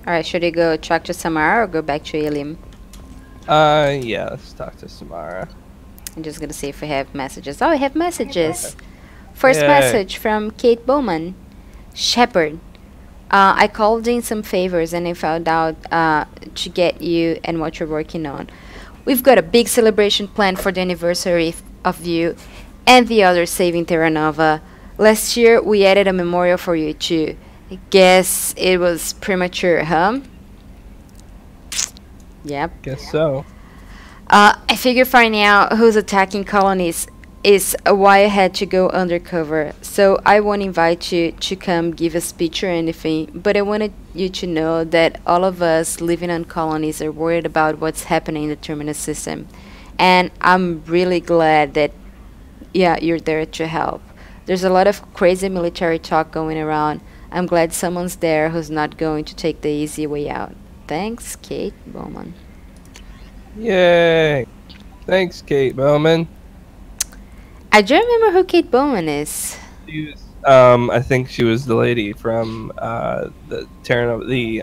Alright, should we go talk to Samara or go back to Iliam? Yeah, let's talk to Samara. I'm just gonna see if we have messages. Oh, we have messages! First Yay. message from Kate Bowman. Shepard. I called in some favors and I found out to get you and what you're working on. We've got a big celebration planned for the anniversary of you and the others saving Terra Nova. Last year we added a memorial for you too. I guess it was premature, huh? Yep. Guess so. I figure finding out who's attacking colonies is why I had to go undercover. So I won't invite you to come give a speech or anything, but I wanted you to know that all of us living on colonies are worried about what's happening in the terminus system. And I'm really glad that, yeah, you're there to help. There's a lot of crazy military talk going around. I'm glad someone's there who's not going to take the easy way out. Thanks, Kate Bowman. Yay! Thanks, Kate Bowman. I don't remember who Kate Bowman is. She was, I think she was the lady from the Terran, the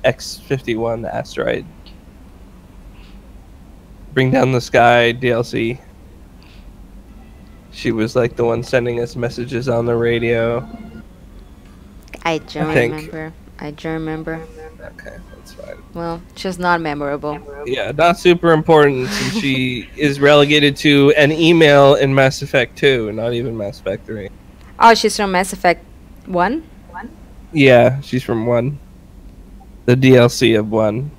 X-51 asteroid. Bring Down the Sky DLC. She was like the one sending us messages on the radio. I don't remember. I don't remember. Okay, that's fine. Well, she's not memorable. Yeah, not super important since she is relegated to an email in Mass Effect 2, not even Mass Effect 3. Oh, she's from Mass Effect 1? Yeah, she's from 1. The DLC of 1.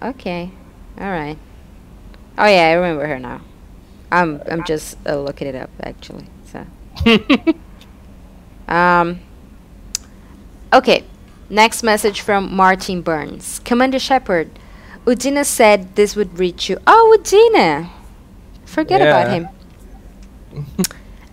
Okay. Alright. Oh yeah, I remember her now. I'm just looking it up actually. So okay. Next message from Martin Burns. Commander Shepard, Udina said this would reach you. Oh, Udina! Forget about him.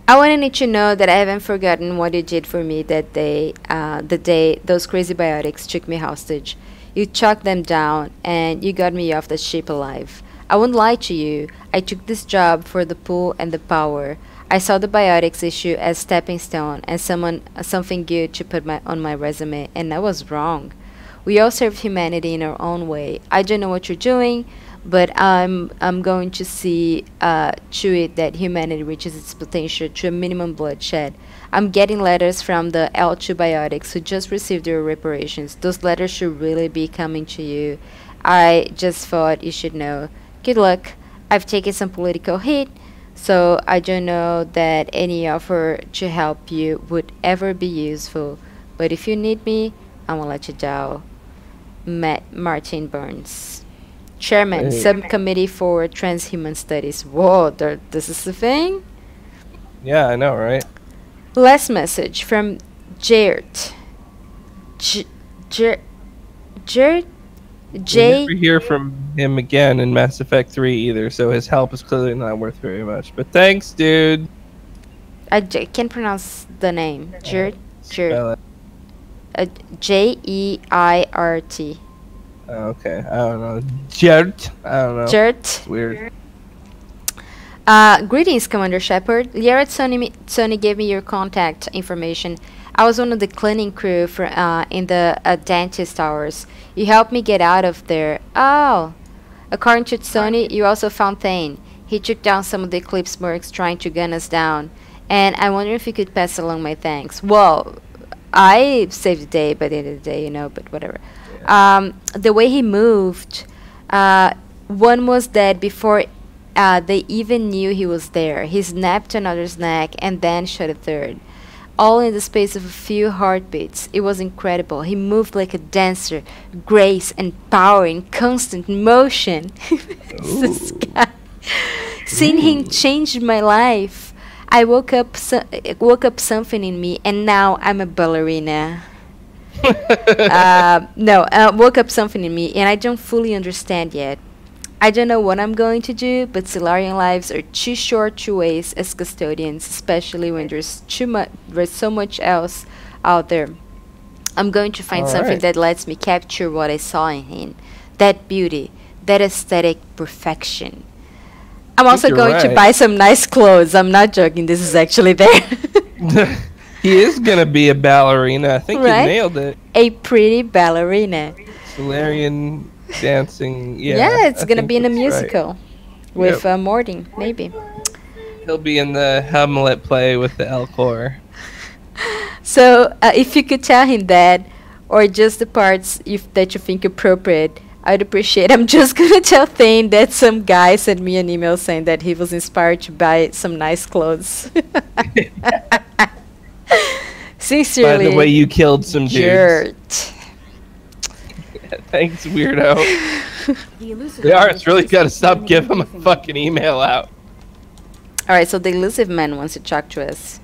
I wanted you to know that I haven't forgotten what you did for me that day, the day those crazy biotics took me hostage. You chucked them down and you got me off the ship alive. I won't lie to you. I took this job for the pull and the power. I saw the biotics issue as stepping stone and something good to put on my resume, and I was wrong. We all serve humanity in our own way. I don't know what you're doing, but I'm going to see to it that humanity reaches its potential to a minimum bloodshed. I'm getting letters from the L2 biotics who just received their reparations. Those letters should really be coming to you. I just thought you should know. Good luck. I've taken some political heat, so I don't know that any offer to help you would ever be useful. But if you need me, I won't let you down. Martin Burns. Chairman, Subcommittee for Transhuman Studies. Whoa, this is the thing? Yeah, I know, right? Last message from Jared. Jared? We'll never hear from him again in Mass Effect 3 either, so his help is clearly not worth very much. But thanks, dude. I can't pronounce the name. Jared? Spell it. Jeirt. Okay, I don't know. Jert? I don't know. Jert? It's weird. Greetings, Commander Shepard. Liara Sony gave me your contact information. I was one of the cleaning crew for, in the dentist towers. You helped me get out of there. Oh! According to Sony, you also found Thane. He took down some of the Eclipse mercs trying to gun us down. And I wonder if you could pass along my thanks. Well, I saved the day by the end of the day, you know, but whatever. The way he moved, one was dead before they even knew he was there. He snapped another's neck and then shot a third. All in the space of a few heartbeats. It was incredible. He moved like a dancer, grace and power in constant motion. This guy. Seeing him changed my life. I woke up something in me, and now I'm a ballerina. Woke up something in me, and I don't fully understand yet. I don't know what I'm going to do, but Solarian lives are too short to waste as custodians, especially when there's so much else out there. I'm going to find something that lets me capture what I saw in him. That beauty, that aesthetic perfection. I'm also going to buy some nice clothes. I'm not joking, this is actually there. He is going to be a ballerina. I think you nailed it. A pretty ballerina. Solarian dancing. Yeah, it's going to be in a musical with Morty, maybe. He'll be in the Hamlet play with the Elcor. So, if you could tell him that, or just the parts that you think appropriate, I'd appreciate. I'm just gonna tell Thane that some guy sent me an email saying that he was inspired to buy some nice clothes. Sincerely. By the way, you killed some dudes. Thanks, weirdo. The artist really gotta stop giving him a fucking email out. Alright, so the elusive man wants to talk to us.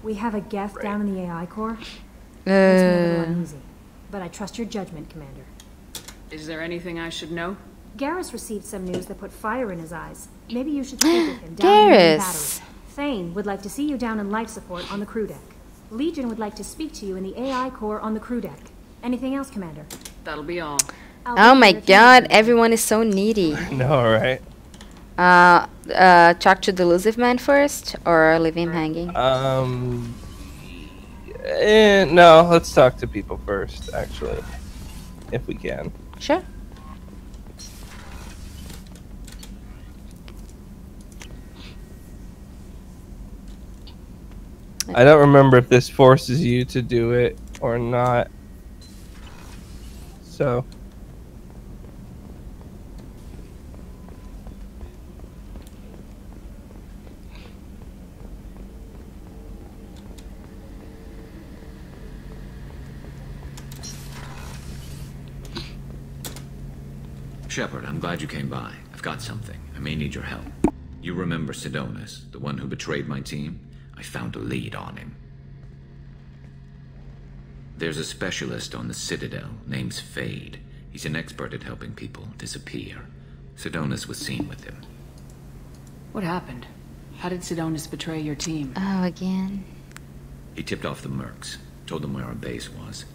We have a guest down in the AI core. Makes me a little uneasy, but I trust your judgment, Commander. Is there anything I should know? Garrus received some news that put fire in his eyes. Maybe you should speak with him down in the main battery. Thane would like to see you down in life support on the crew deck. Legion would like to speak to you in the AI core on the crew deck. Anything else, Commander? That'll be all. Oh my god, everyone is so needy. No, right? Talk to the elusive man first, or leave him hanging? No, let's talk to people first, actually. If we can. Sure. I don't remember if this forces you to do it or not. So. Shepard, I'm glad you came by. I've got something. I may need your help. You remember Sidonus, the one who betrayed my team? I found a lead on him. There's a specialist on the Citadel named Fade. He's an expert at helping people disappear. Sidonus was seen with him. What happened? How did Sidonus betray your team? Oh, again. He tipped off the mercs, told them where our base was.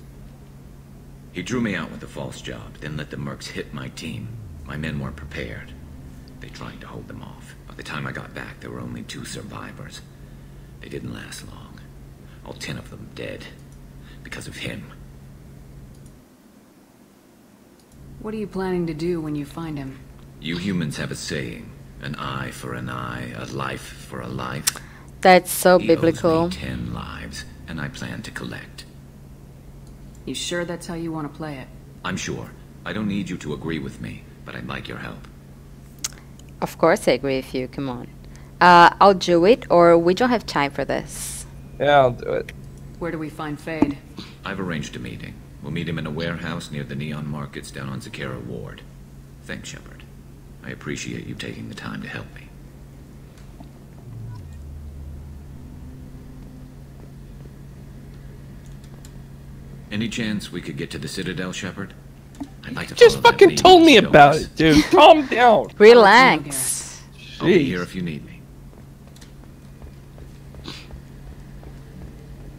He drew me out with a false job, then let the mercs hit my team. My men weren't prepared. They tried to hold them off. By the time I got back, there were only 2 survivors. They didn't last long. All 10 of them dead. Because of him. What are you planning to do when you find him? You humans have a saying. An eye for an eye, a life for a life. That's so He biblical. owes me 10 lives, and I plan to collect. You sure that's how you want to play it? I'm sure. I don't need you to agree with me, but I'd like your help. Of course I agree with you, come on. I'll do it, or we don't have time for this. Yeah, I'll do it. Where do we find Fade? I've arranged a meeting. We'll meet him in a warehouse near the Neon Markets down on Zakera Ward. Thanks, Shepard. I appreciate you taking the time to help me. Any chance we could get to the Citadel, Shepard? I'd like to Just follow that fucking lead told me Sidonus. about it, dude. Calm down. Relax. I'll be here if you need me.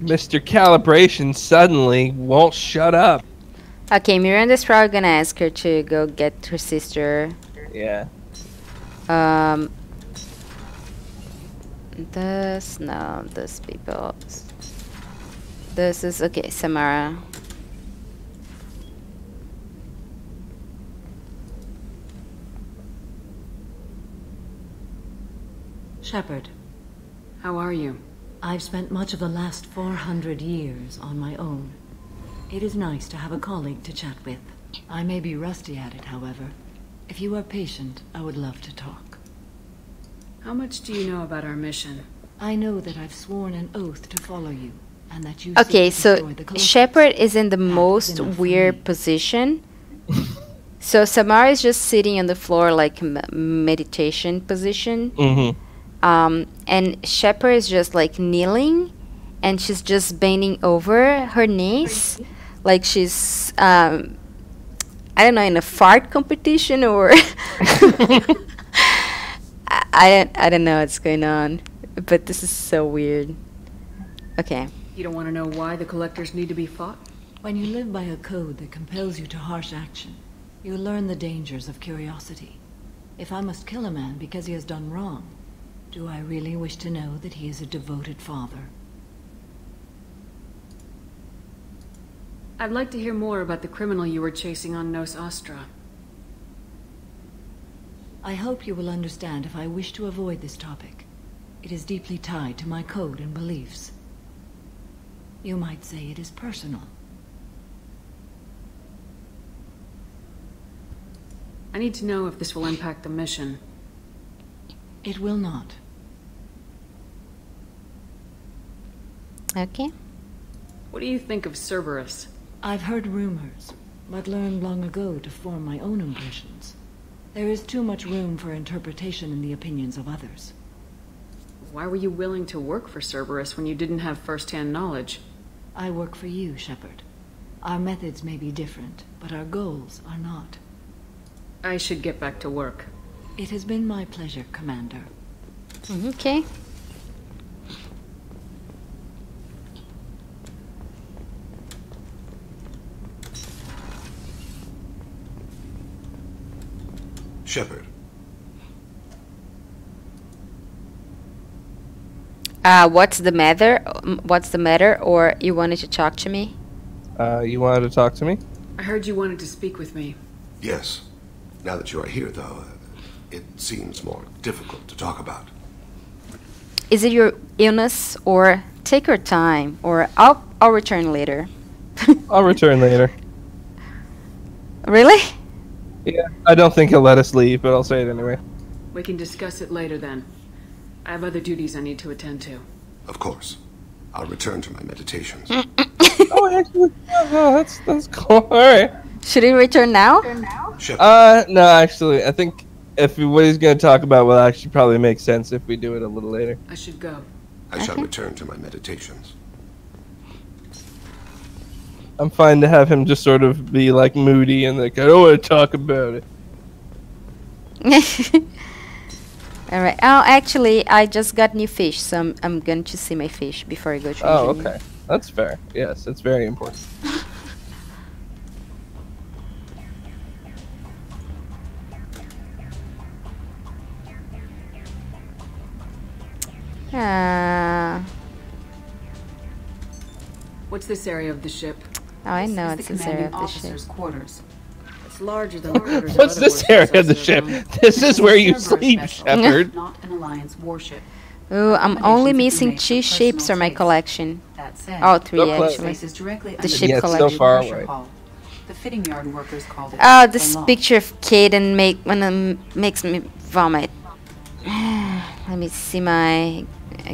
Mr. Calibration suddenly won't shut up. Okay, Miranda's probably gonna ask her to go get her sister. Yeah. This people. This is okay, Samara. Shepard. How are you? I've spent much of the last 400 years on my own. It is nice to have a colleague to chat with. I may be rusty at it, however. If you are patient, I would love to talk. How much do you know about our mission? I know that I've sworn an oath to follow you, and that you Okay, seek to so destroy the Colossus. Shepard is in the most weird position. So Samara is just sitting on the floor like meditation position. And Shepard is just like kneeling, and she's just bending over her knees, like she's I don't know, in a fart competition or I don't know what's going on, but this is so weird. Okay. You don't want to know why the collectors need to be fought? When you live by a code that compels you to harsh action, you learn the dangers of curiosity. If I must kill a man because he has done wrong, do I really wish to know that he is a devoted father? I'd like to hear more about the criminal you were chasing on Nos Astra. I hope you will understand if I wish to avoid this topic. It is deeply tied to my code and beliefs. You might say it is personal. I need to know if this will impact the mission. It will not. Okay. What do you think of Cerberus? I've heard rumors, but learned long ago to form my own impressions. There is too much room for interpretation in the opinions of others. Why were you willing to work for Cerberus when you didn't have first-hand knowledge? I work for you, Shepard. Our methods may be different, but our goals are not. I should get back to work. It has been my pleasure, Commander. Okay. Shepard. What's the matter? What's the matter? Or you wanted to talk to me? You wanted to talk to me? I heard you wanted to speak with me. Yes. Now that you are here, though, it seems more difficult to talk about. Is it your illness, or take your time, or I'll return later? I'll return later. Really? Yeah, I don't think he'll let us leave, but I'll say it anyway. We can discuss it later then. I have other duties I need to attend to. Of course. I'll return to my meditations. Oh, actually, that's cool. All right. Should he return now? No, actually, I think if what he's going to talk about will actually probably make sense if we do it a little later. I should go. I shall return to my meditations. I'm fine to have him just sort of be like moody and like, I don't want to talk about it. Alright. Oh, actually, I just got new fish, so I'm going to see my fish before I go to engineering. Okay. That's fair. Yes, it's very important. What's this area of the ship? Oh, I know it's this area of the ship. Quarters. It's larger than the quarters. What's this area of the ship? This is where you sleep, Shepard. Not an Alliance warship. Ooh, I'm only missing 2 ships for my collection. Oh, 3 actually. The ship collection. So far away. The fitting yard workers called it. Oh, this picture of Caden makes me vomit. Let me see my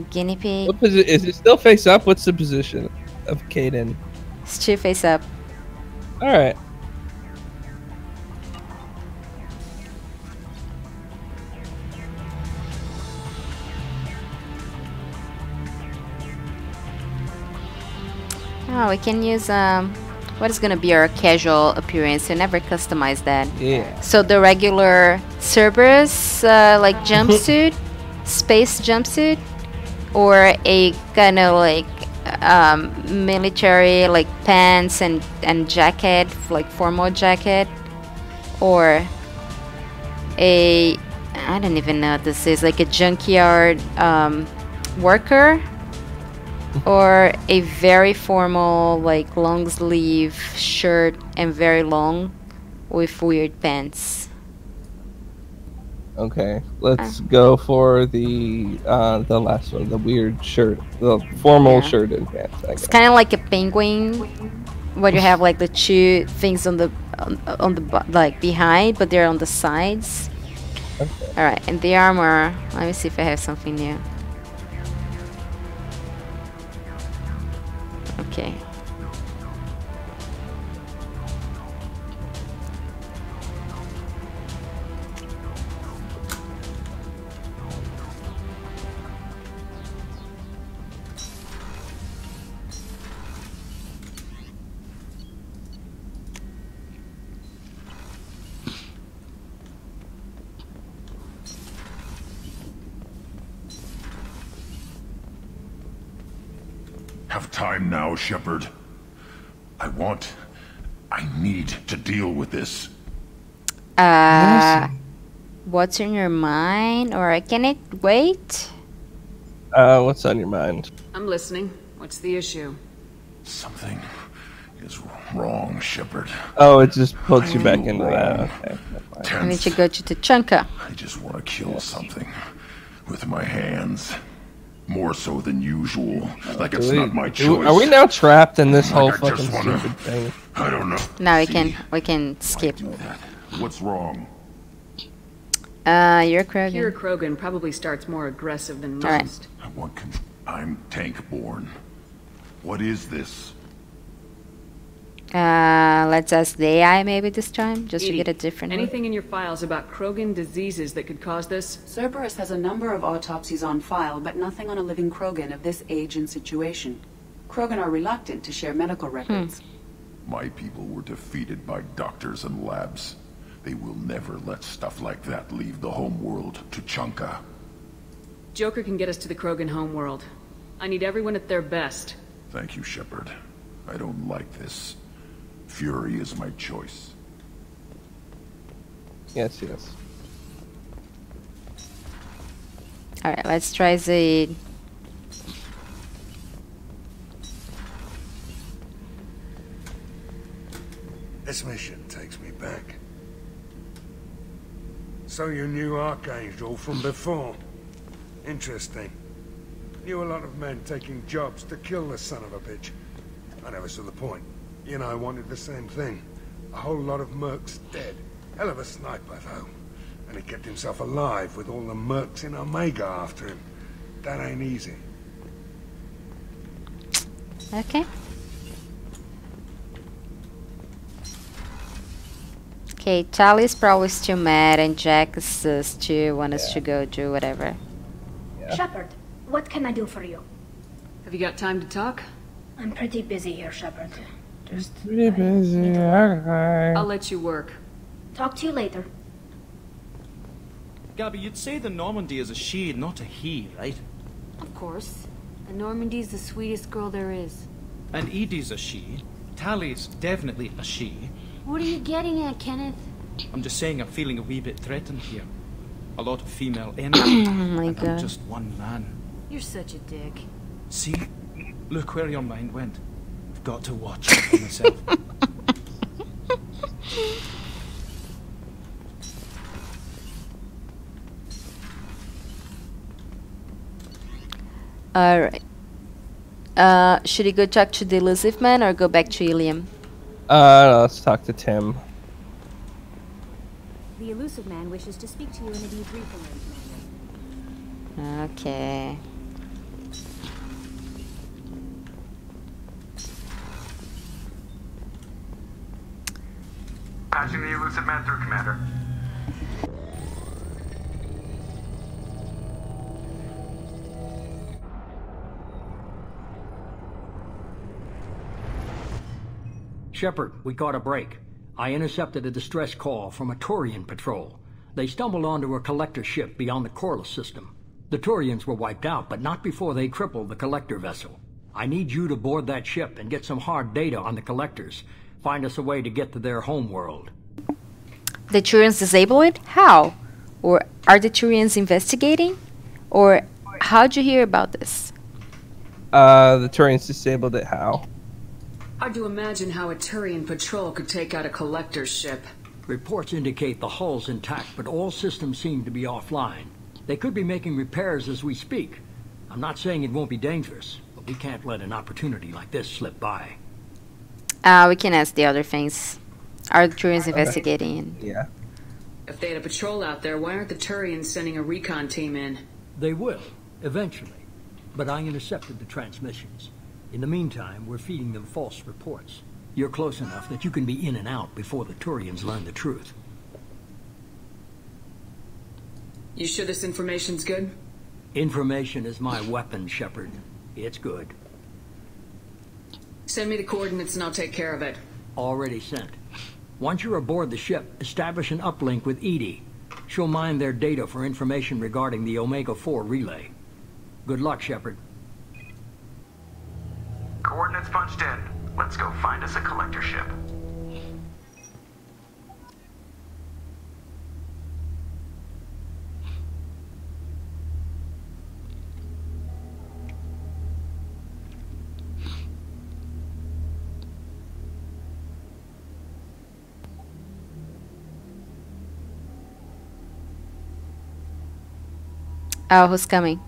guinea pig. What is it still face up? What's the position of Caden? It's 2 face up. All right. Oh, we can use what is gonna be our casual appearance. We never customize that. Yeah. So the regular Cerberus like jumpsuit, space jumpsuit, or a kind of like military like pants and jacket, like formal jacket, or I don't even know what this is, like a junkyard worker, or a very formal like long sleeve shirt and very long with weird pants. Okay, let's go for the last one, the weird shirt, the formal shirt and pants. It's kind of like a penguin, where you have like the two things on the like behind, but they're on the sides. Okay. All right, and the armor. Let me see if I have something new. Okay. Have time now, Shepard. I need to deal with this. What's in your mind? Or can it wait? What's on your mind? I'm listening. What's the issue? Something is wrong, Shepard. Oh, it just puts you back into that. Okay. I need to go to Tachanka. I just want to kill something with my hands. More so than usual. Like it's not my choice. Are we now trapped in this whole fucking stupid thing? I don't know. Now we can skip. What's wrong? You're Krogan. Pure Krogan probably starts more aggressive than most. I'm tank-born. What is this? Let's ask the AI maybe this time, just to Edie, get a different anything in your files about Krogan diseases that could cause this? Cerberus has a number of autopsies on file, but nothing on a living Krogan of this age and situation. Krogan are reluctant to share medical records. My people were defeated by doctors and labs. They will never let stuff like that leave the homeworld to Tachanka. Joker can get us to the Krogan homeworld. I need everyone at their best. Thank you, Shepard. I don't like this. Fury is my choice. Yes, yes. Alright, let's try the... This mission takes me back. So you knew Archangel from before. Interesting. Knew a lot of men taking jobs to kill the son of a bitch. I never saw the point. You know, I wanted the same thing. A whole lot of mercs dead. Hell of a sniper, though. And he kept himself alive with all the mercs in Omega after him. That ain't easy. Okay. Okay, Tali's probably still mad, and Jack is still want us to go do whatever. Shepard, what can I do for you? Have you got time to talk? I'm pretty busy here, Shepard. Just pretty busy. Okay. I'll let you work. Talk to you later. Gabby, you'd say the Normandy is a she, not a he, right? Of course. The Normandy's the sweetest girl there is. And Edie's a she. Tally's definitely a she. What are you getting at, Kenneth? I'm just saying I'm feeling a wee bit threatened here. A lot of female energy. Oh my and God. I'm just one man. You're such a dick. See? Look where your mind went. I've got to watch out for myself. Alright. Should he go talk to the elusive man or go back to Iliam? Let's talk to Tim. The elusive man wishes to speak to you in a debriefing room. Okay. Patching the elusive man through, Commander. Shepard, we caught a break. I intercepted a distress call from a Turian patrol. They stumbled onto a collector ship beyond the Corliss system. The Turians were wiped out, but not before they crippled the collector vessel. I need you to board that ship and get some hard data on the collectors. Find us a way to get to their homeworld. The Turians disable it? How? Or are the Turians investigating? Or how'd you hear about this? The Turians disabled it. How? Hard to imagine how a Turian patrol could take out a collector's ship. Reports indicate the hull's intact, but all systems seem to be offline. They could be making repairs as we speak. I'm not saying it won't be dangerous, but we can't let an opportunity like this slip by. We can ask the other things. Are the Turians investigating? Yeah. If they had a patrol out there, why aren't the Turians sending a recon team in? They will, eventually. But I intercepted the transmissions. In the meantime, we're feeding them false reports. You're close enough that you can be in and out before the Turians learn the truth. You sure this information's good? Information is my weapon, Shepard. It's good. Send me the coordinates and I'll take care of it. Already sent. Once you're aboard the ship, establish an uplink with Edie. She'll mine their data for information regarding the Omega-4 relay. Good luck, Shepard. Coordinates punched in. Let's go find us a collector ship. Oh, who's coming?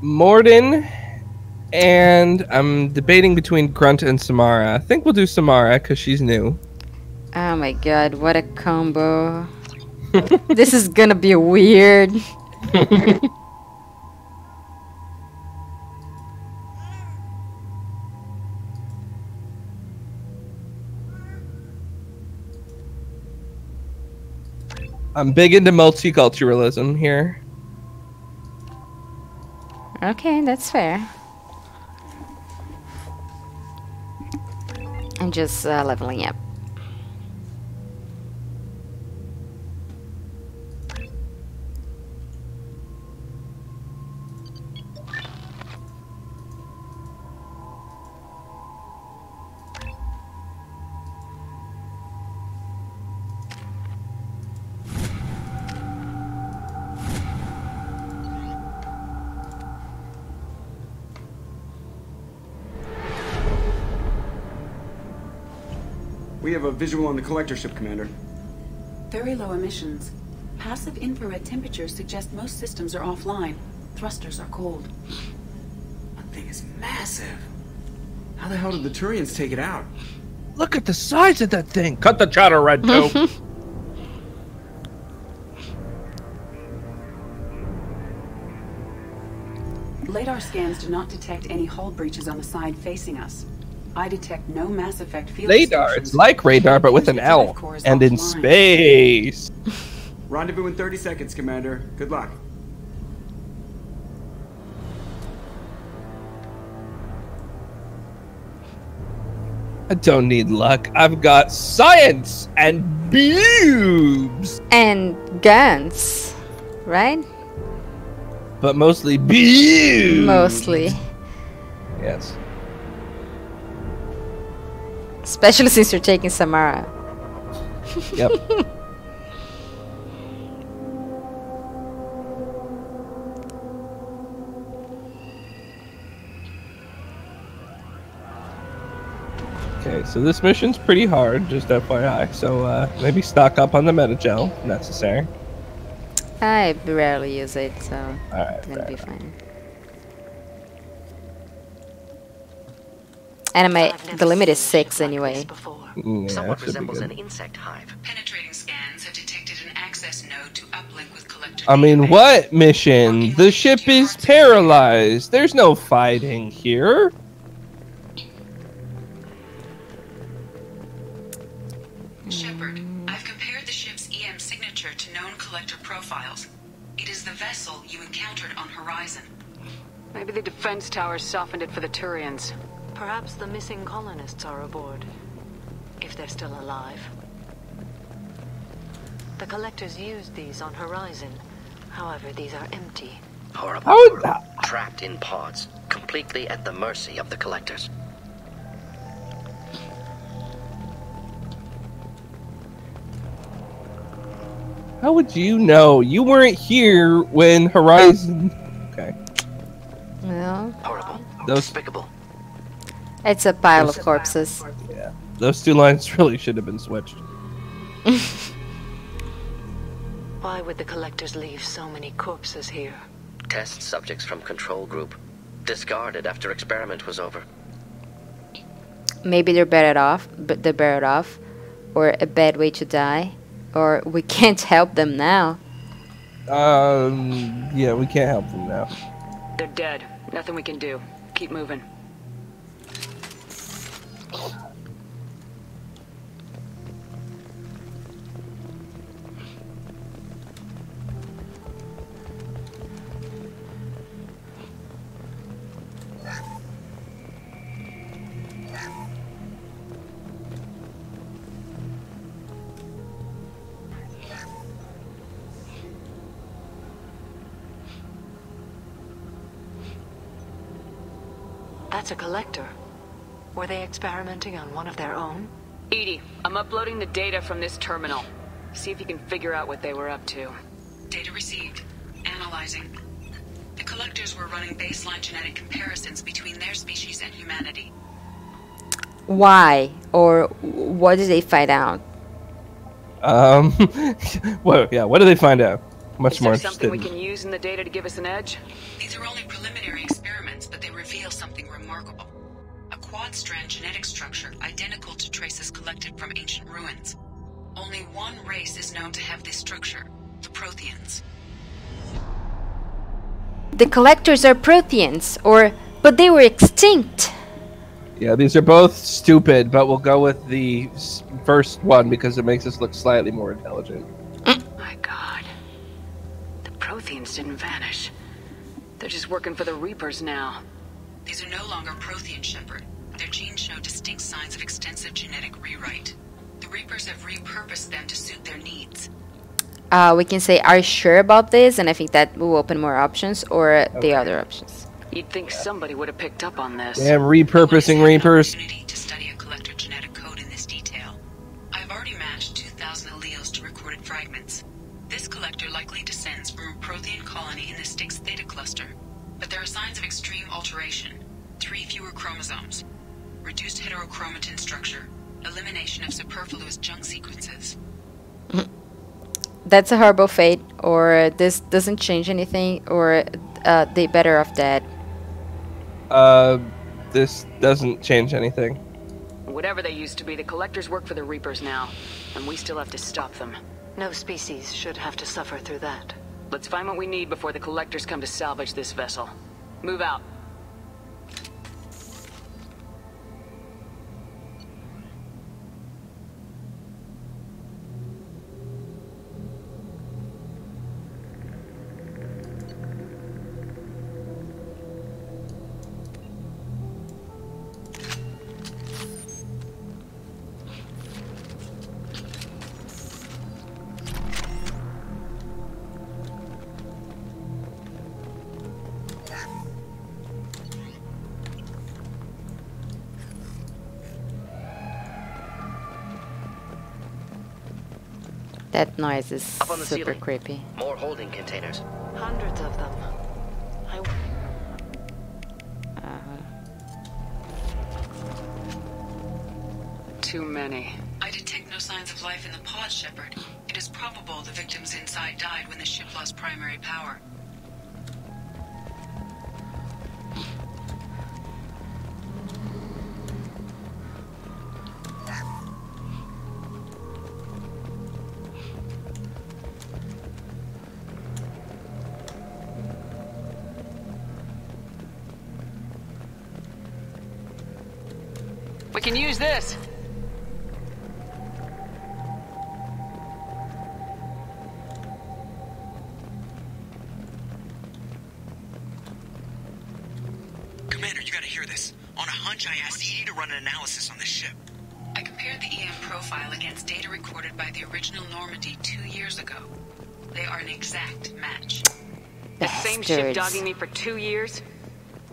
Morden, and I'm debating between Grunt and Samara. I think we'll do Samara because she's new. Oh my god, what a combo. This is gonna be weird. I'm big into multiculturalism here. Okay, that's fair. I'm just leveling up. We have a visual on the collector ship, Commander. Very low emissions. Passive infrared temperatures suggest most systems are offline. Thrusters are cold. That thing is massive. How the hell did the Turians take it out? Look at the size of that thing. Cut the chatter, Red 2. Radar scans do not detect any hull breaches on the side facing us. I detect no Mass Effect field Radar. It's like radar, but with an L. And in space. Rendezvous in 30 seconds, Commander. Good luck. I don't need luck. I've got science and boobs. And guns, right? But mostly boobs. Mostly. Yes. Especially since you're taking Samara. Yep. Okay, so this mission's pretty hard, just FYI. So maybe stock up on the Metagel if necessary. I rarely use it, so Alright, it'll be fine. And the limit is 6 anyway. Yeah, Somewhat resembles an insect hive. Penetrating scans have detected an access node to uplink with collector. I mean, what mission? The ship is paralyzed. There's no fighting here. Shepard, I've compared the ship's EM signature to known collector profiles. It is the vessel you encountered on Horizon. Maybe the defense towers softened it for the Turians. Perhaps the missing colonists are aboard. If they're still alive. The collectors used these on Horizon. However, these are empty. Horrible. Trapped in pods. Completely completely at the mercy of the Collectors. How would you know? You weren't here when Horizon... Okay. Well... Horrible. Those... Despicable. It's a pile of corpses. Yeah. Those two lines really should have been switched. Why would the Collectors leave so many corpses here? Test subjects from control group. Discarded after experiment was over. Maybe they're better off, or a bad way to die, or we can't help them now. Yeah, we can't help them now. They're dead. Nothing we can do. Keep moving. That's a Collector. Were they experimenting on one of their own? Edie, I'm uploading the data from this terminal. See if you can figure out what they were up to. Data received. Analyzing. The Collectors were running baseline genetic comparisons between their species and humanity. Why? Or what did they find out? Well, yeah, what did they find out? Much more Is there something interested. we can use in the data to give us an edge? These are only preliminary experiments, but they reveal something remarkable. A quad-strand genetic structure identical to traces collected from ancient ruins. Only one race is known to have this structure, the Protheans. The Collectors are Protheans, but they were extinct. Yeah, these are both stupid, but we'll go with the first one because it makes us look slightly more intelligent. My God. The Protheans didn't vanish. They're just working for the Reapers now. These are no longer Prothean, Shepard. Their genes show distinct signs of extensive genetic rewrite. The Reapers have repurposed them to suit their needs. We can say, are you sure about this? And I think that will open more options, or the other options. You'd think somebody would have picked up on this. Damn repurposing Reapers. To study a Collector genetic code in this detail. I've already matched 2,000 alleles to recorded fragments. This Collector likely descends from a Prothean colony in the Styx Theta cluster. But there are signs of extreme alteration. 3 fewer chromosomes. Reduced heterochromatin structure. Elimination of superfluous junk sequences. That's a horrible fate, or this doesn't change anything, or they better off dead. This doesn't change anything. Whatever they used to be, the Collectors work for the Reapers now, and we still have to stop them. No species should have to suffer through that. Let's find what we need before the Collectors come to salvage this vessel. Move out. That noise is Up on the super ceiling. creepy. More holding containers. Hundreds of them. Too many. I detect no signs of life in the pod, Shepard. It is probable the victims inside died when the ship lost primary power. We can use this. Commander, you gotta hear this. On a hunch, I asked Edie to run an analysis on this ship. I compared the EM profile against data recorded by the original Normandy 2 years ago. They are an exact match. The same ship dogging me for 2 years?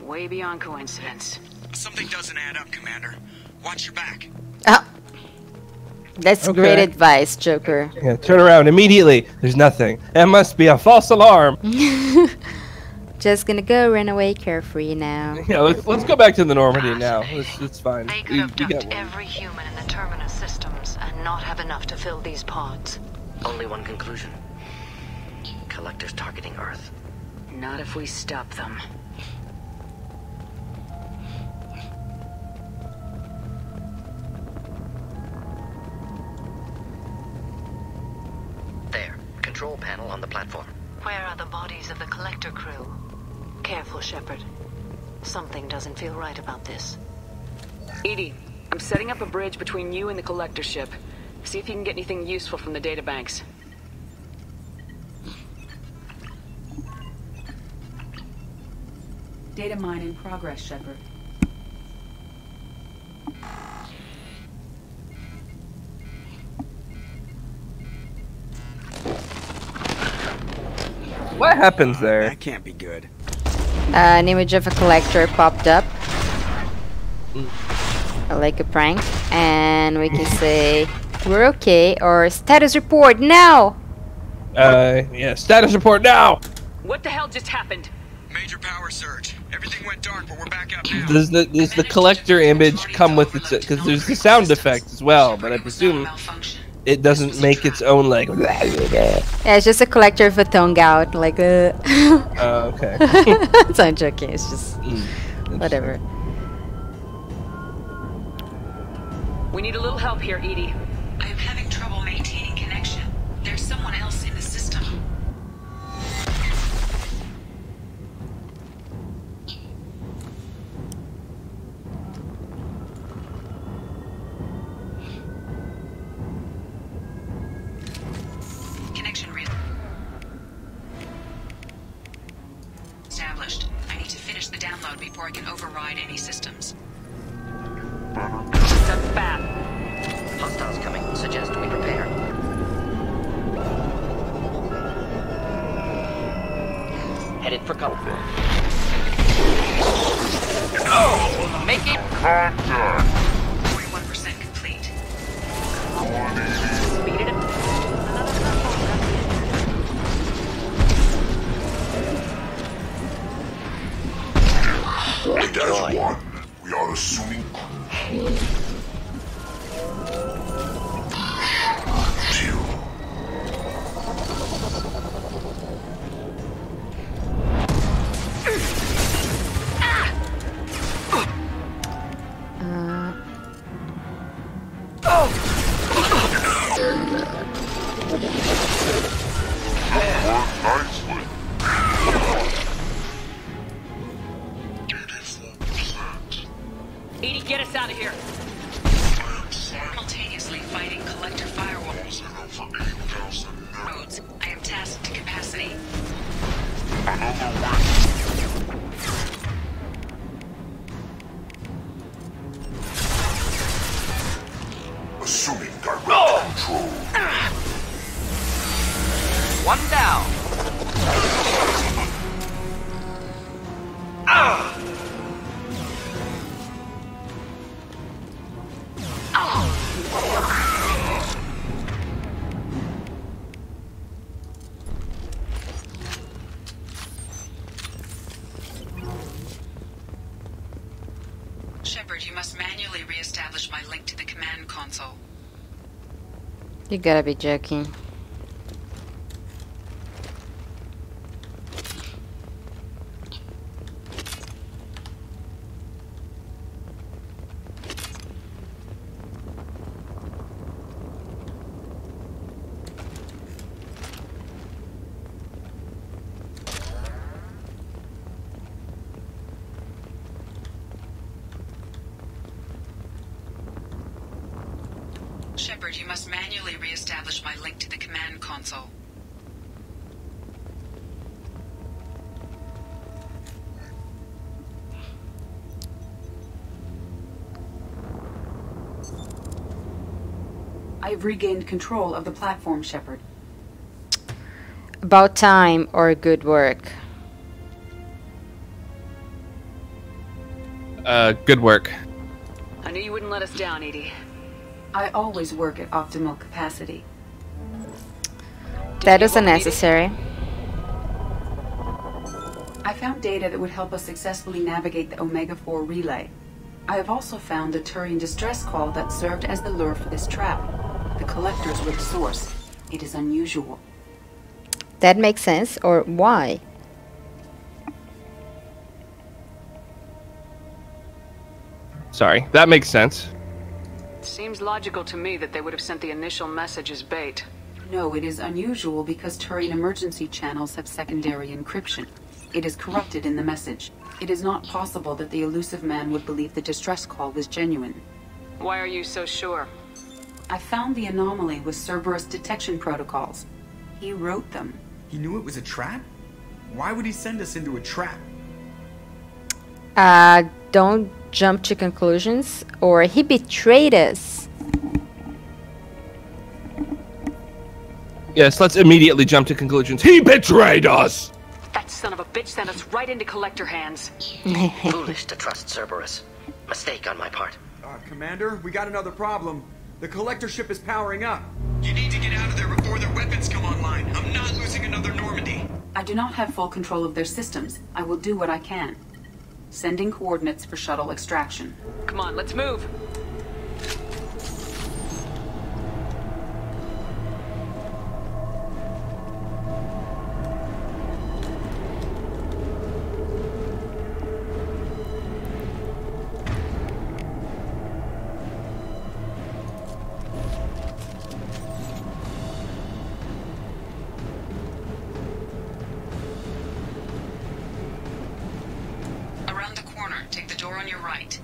way beyond coincidence. Something doesn't add up, Commander. Watch your back. Ah, that's great advice, Joker. Yeah, turn around immediately. There's nothing. It must be a false alarm. Just gonna go run away carefree now. Yeah, let's go back to the Normandy now. It's fine. They could abduct every human in the terminus systems and not have enough to fill these pods. Only one conclusion. Collectors targeting Earth. Not if we stop them. There. Control panel on the platform. Where are the bodies of the collector crew? Careful, Shepard. Something doesn't feel right about this. EDI, I'm setting up a bridge between you and the collector ship. See if you can get anything useful from the databanks. Data mine in progress, Shepard. What happens there? That can't be good. An image of a collector popped up. Like a prank. And we can say, we're okay, or status report now! Yeah, status report now! What the hell just happened? Major power surge. Everything went dark, but we're back up now. Does the collector image come with its... Because there's the sound effect as well, but I presume it doesn't make its own, like... Yeah, it's just a collector with a tongue out, like Oh, okay. So I'm joking, it's just... whatever. We need a little help here, EDI. I am having trouble maintaining connection. There's someone else in the system. Connection established. I need to finish the download before I can override any systems. That's bad. Hostiles coming. Suggest we prepare. Headed for cover. Oh! Make it contact! 41% complete. Speed it up. It has one. We are assuming nicely. EDI, get us out of here. Simultaneously fighting collector firewalls. Roads. I am tasked to capacity. Assuming direct control. One down. Shepard, you must manually re-establish my link to the command console. You gotta be joking. Shepard, you must manually re-establish my link to the command console. I've regained control of the platform, Shepard. About time or good work. Good work. I knew you wouldn't let us down, Edie. I always work at optimal capacity. That is unnecessary. I found data that would help us successfully navigate the Omega-4 relay. I have also found a Turian distress call that served as the lure for this trap. The collectors were the source. It is unusual. That makes sense, or why? Sorry, that makes sense. Seems logical to me that they would have sent the initial message as bait. No, it is unusual because Turian emergency channels have secondary encryption. It is corrupted in the message. It is not possible that the elusive man would believe the distress call was genuine. Why are you so sure? I found the anomaly with Cerberus detection protocols. He wrote them. He knew it was a trap? Why would he send us into a trap? Don't jump to conclusions, or he betrayed us. Yes, let's immediately jump to conclusions. He betrayed us! That son of a bitch sent us right into collector hands. Foolish to trust Cerberus. Mistake on my part. Commander, we got another problem. The collector ship is powering up. You need to get out of there before their weapons come online. I'm not losing another Normandy. I do not have full control of their systems. I will do what I can. Sending coordinates for shuttle extraction. Come on, let's move. Take the door on your right.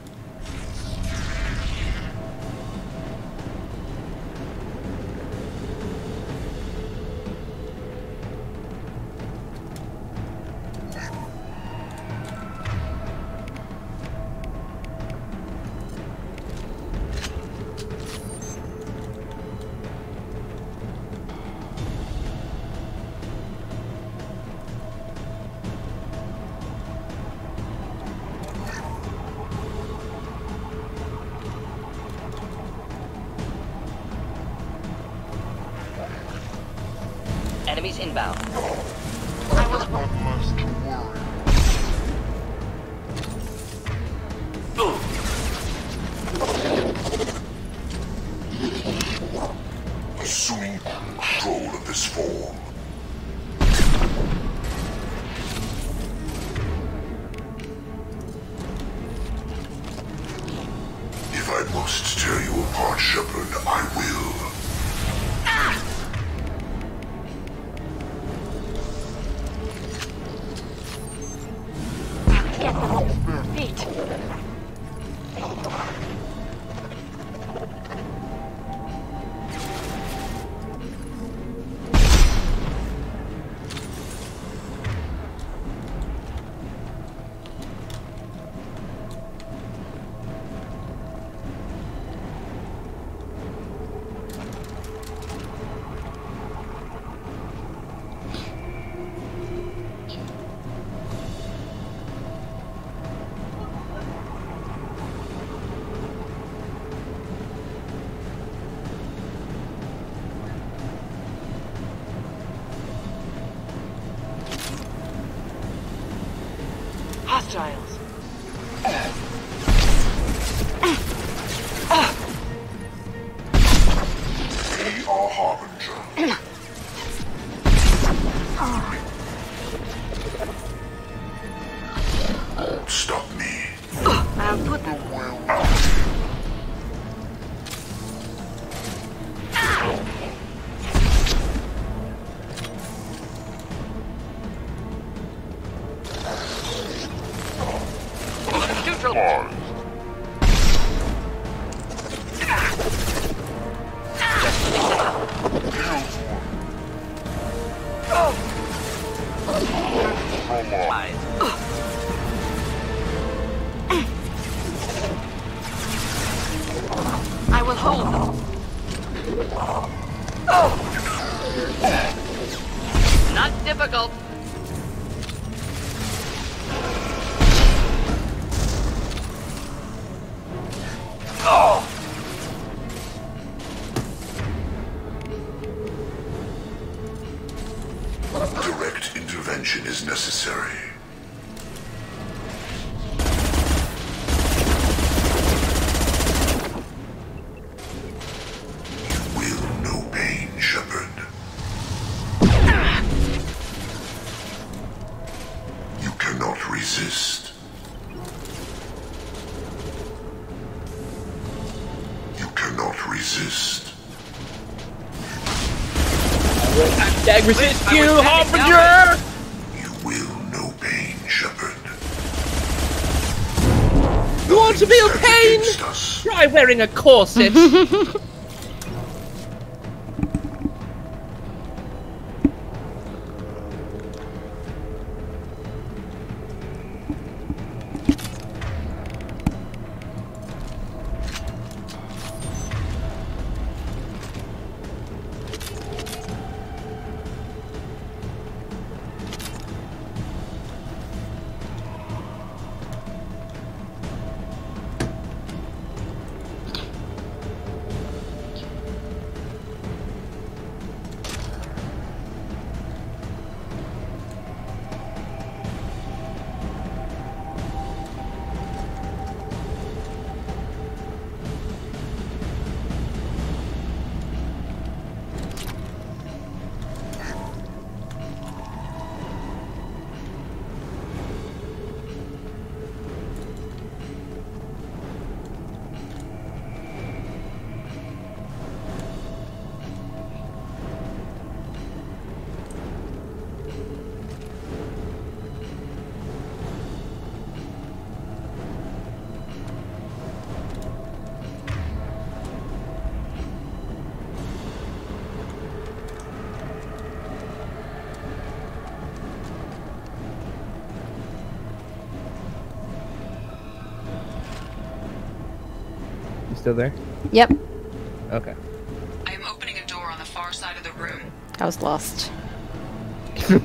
Enemies inbound. I was not less to worry. Assuming control of this form. If I must tear you apart, Shepard, I will. Get them off their feet. Hostiles. We are Harbinger. Won't stop me. I'll put them out. neutral. I will hold them. Not difficult. intervention is necessary. You will know pain, Shepard. You cannot resist. You cannot resist. I will hashtag resist you, Harbinger! You will know pain, Shepard. You want to feel pain? Try wearing a corset. Still there? Yep. Okay. I am opening a door on the far side of the room. I was lost. We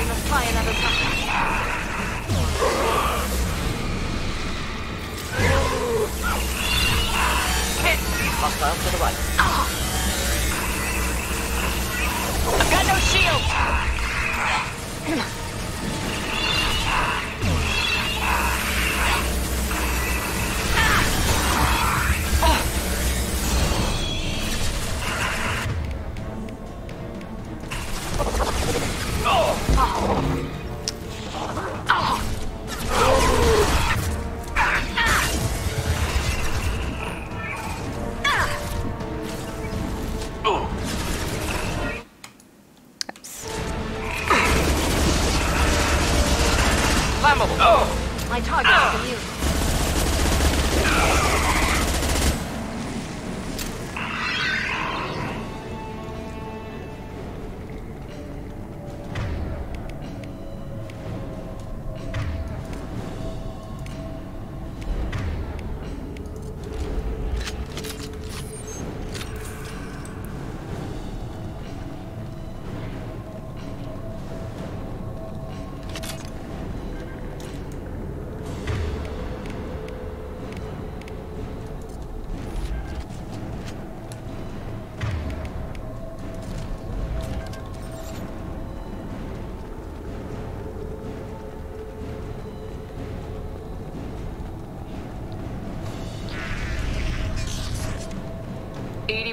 must try another time. Hit! Hostile to the right. I've got no shield! My target is immune.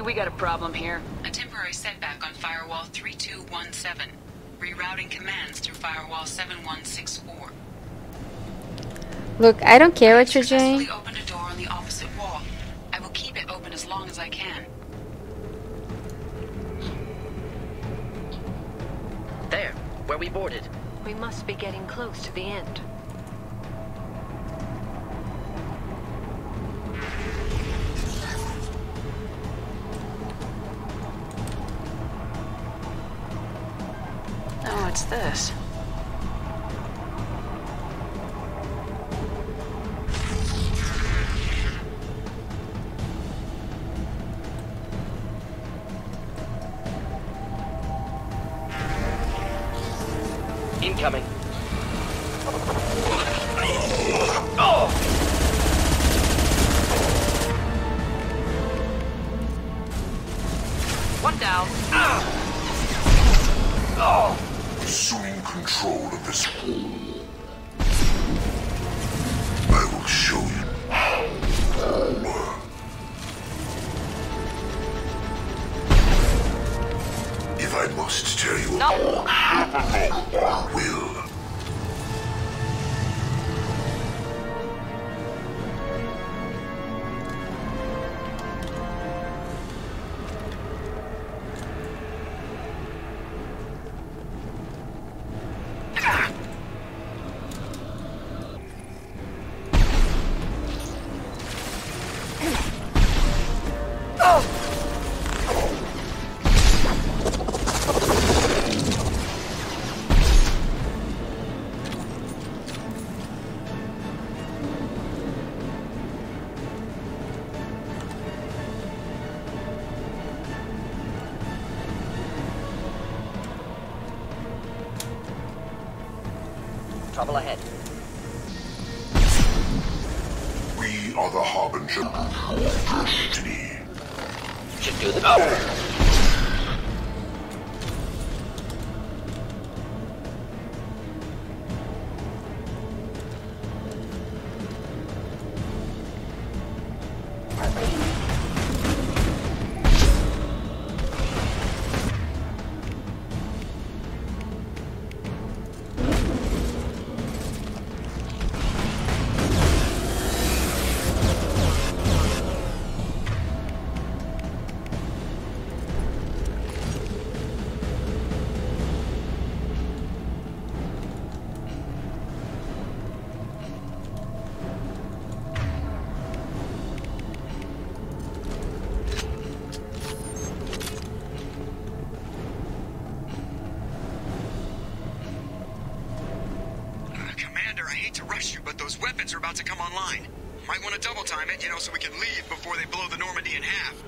We got a problem here. A temporary setback on Firewall 3217. Rerouting commands through Firewall 7164. Look, I don't care what you're doing. I opened a door on the opposite wall. I will keep it open as long as I can. There, where we boarded. We must be getting close to the end. Oh, what's this? Incoming. One down. Assuming control of this hole, I will show you how. If I must tell you all, I will. Trouble ahead. We are the harbinger of your destiny. Should do the Those weapons are about to come online. Might want to double time it, so we can leave before they blow the Normandy in half.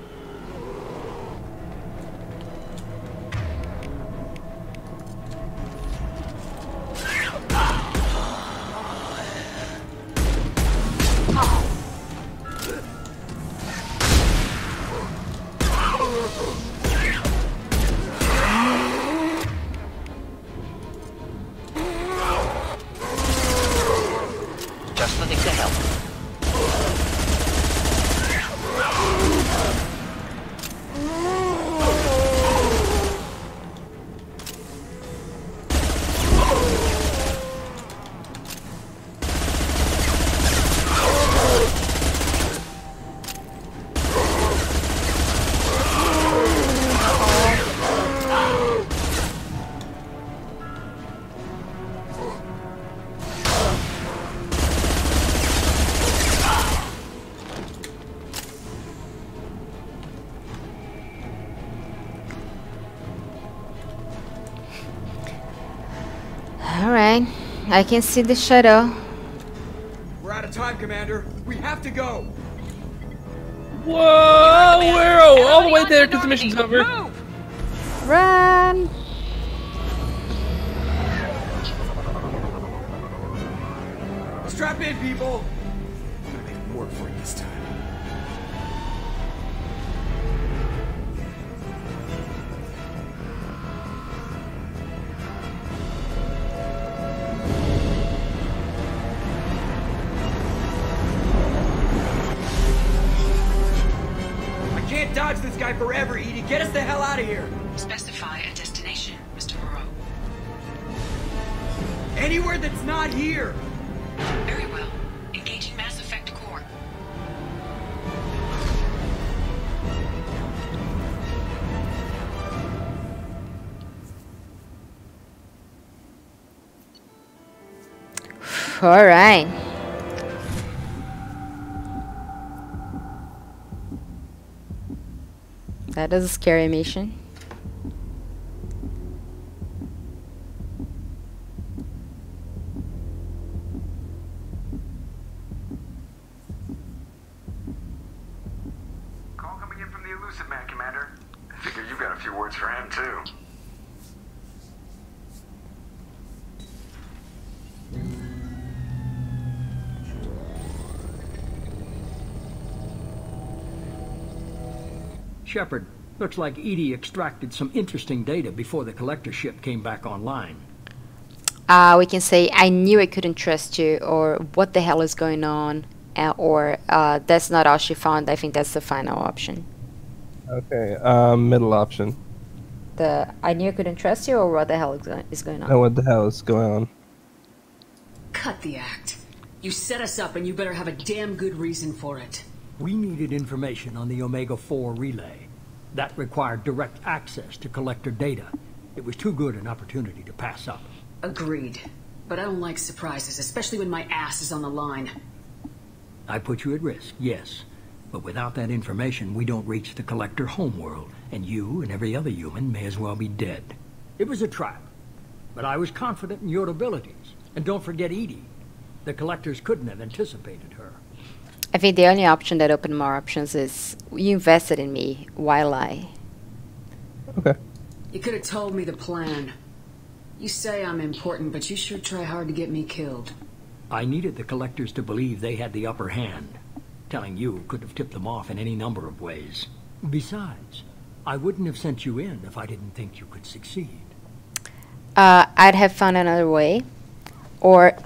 Alright, I can see the shadow. We're out of time, Commander. We have to go. Whoa, we're all the way there because the mission's over. Run! Strap in, people. I'm gonna make it work for you this time. Can't dodge this guy forever, Edie. Get us the hell out of here. Specify a destination, Mr. Moreau. Anywhere that's not here. Very well. Engaging Mass Effect core. All right. That is a scary mission. Call coming in from the Elusive Man, Commander. I figure you've got a few words for him, too. Shepard, looks like Edie extracted some interesting data before the collector ship came back online. We can say, I knew I couldn't trust you, or what the hell is going on, or that's not all she found. I think that's the final option. Okay, middle option. The I knew I couldn't trust you, or what the hell is going on? No, what the hell is going on? Cut the act. You set us up and you better have a damn good reason for it. We needed information on the Omega-4 relay. That required direct access to collector data. It was too good an opportunity to pass up. Agreed. But I don't like surprises, especially when my ass is on the line. I put you at risk, yes. But without that information, we don't reach the collector homeworld, and you and every other human may as well be dead. It was a trap, but I was confident in your abilities. And don't forget Edie. The collectors couldn't have anticipated her. I think the only option that opened more options is you invested in me. Why lie? Okay. You could have told me the plan. You say I'm important, but you sure try hard to get me killed. I needed the collectors to believe they had the upper hand. Telling you could have tipped them off in any number of ways. Besides, I wouldn't have sent you in if I didn't think you could succeed. I'd have found another way. Or,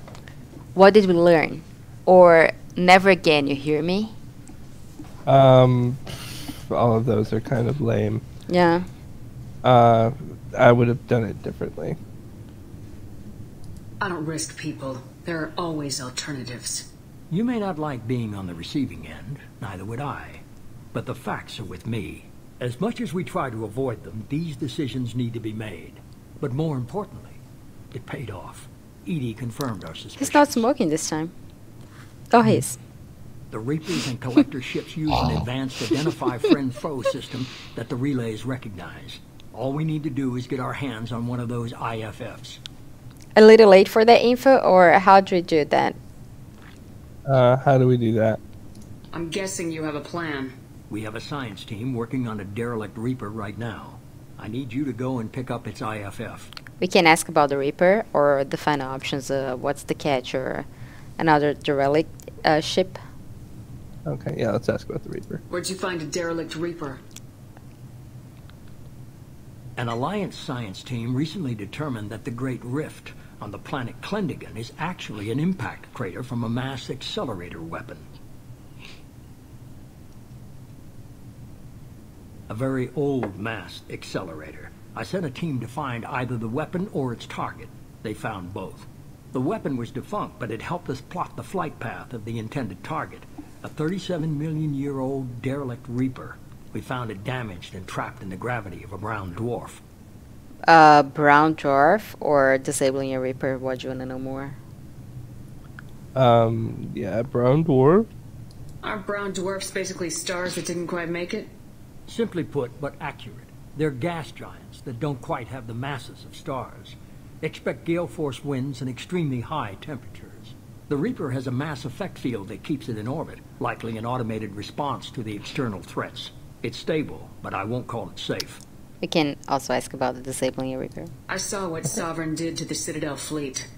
what did we learn? Or, never again, you hear me? All of those are kind of lame. Yeah. I would have done it differently. I don't risk people. There are always alternatives. You may not like being on the receiving end, neither would I. But the facts are with me. As much as we try to avoid them, these decisions need to be made. But more importantly, it paid off. Edie confirmed our suspicions. He's not smoking this time. Oh, he is. The Reapers and Collector ships use an advanced Identify Friend-Foe system that the relays recognize. All we need to do is get our hands on one of those IFFs. A little late for that info, or how do we do that? How do we do that? I'm guessing you have a plan. We have a science team working on a derelict Reaper right now. I need you to go and pick up its IFF. We can ask about the Reaper, or the final options, what's the catch, or another derelict ship. Okay, yeah, let's ask about the Reaper. Where'd you find a derelict Reaper? An Alliance science team recently determined that the Great Rift on the planet Klendigan is actually an impact crater from a mass accelerator weapon. A very old mass accelerator. I sent a team to find either the weapon or its target. They found both. The weapon was defunct, but it helped us plot the flight path of the intended target. A 37-million-year-old derelict Reaper. We found it damaged and trapped in the gravity of a brown dwarf. Brown dwarf or disabling a Reaper? What do you want to know more? Yeah, brown dwarf. Aren't brown dwarfs basically stars that didn't quite make it? Simply put, but accurate. They're gas giants that don't quite have the masses of stars. Expect gale force winds and extremely high temperatures. The Reaper has a mass effect field that keeps it in orbit, likely an automated response to the external threats. It's stable, but I won't call it safe. We can also ask about the disabling a Reaper. I saw what Sovereign did to the Citadel fleet.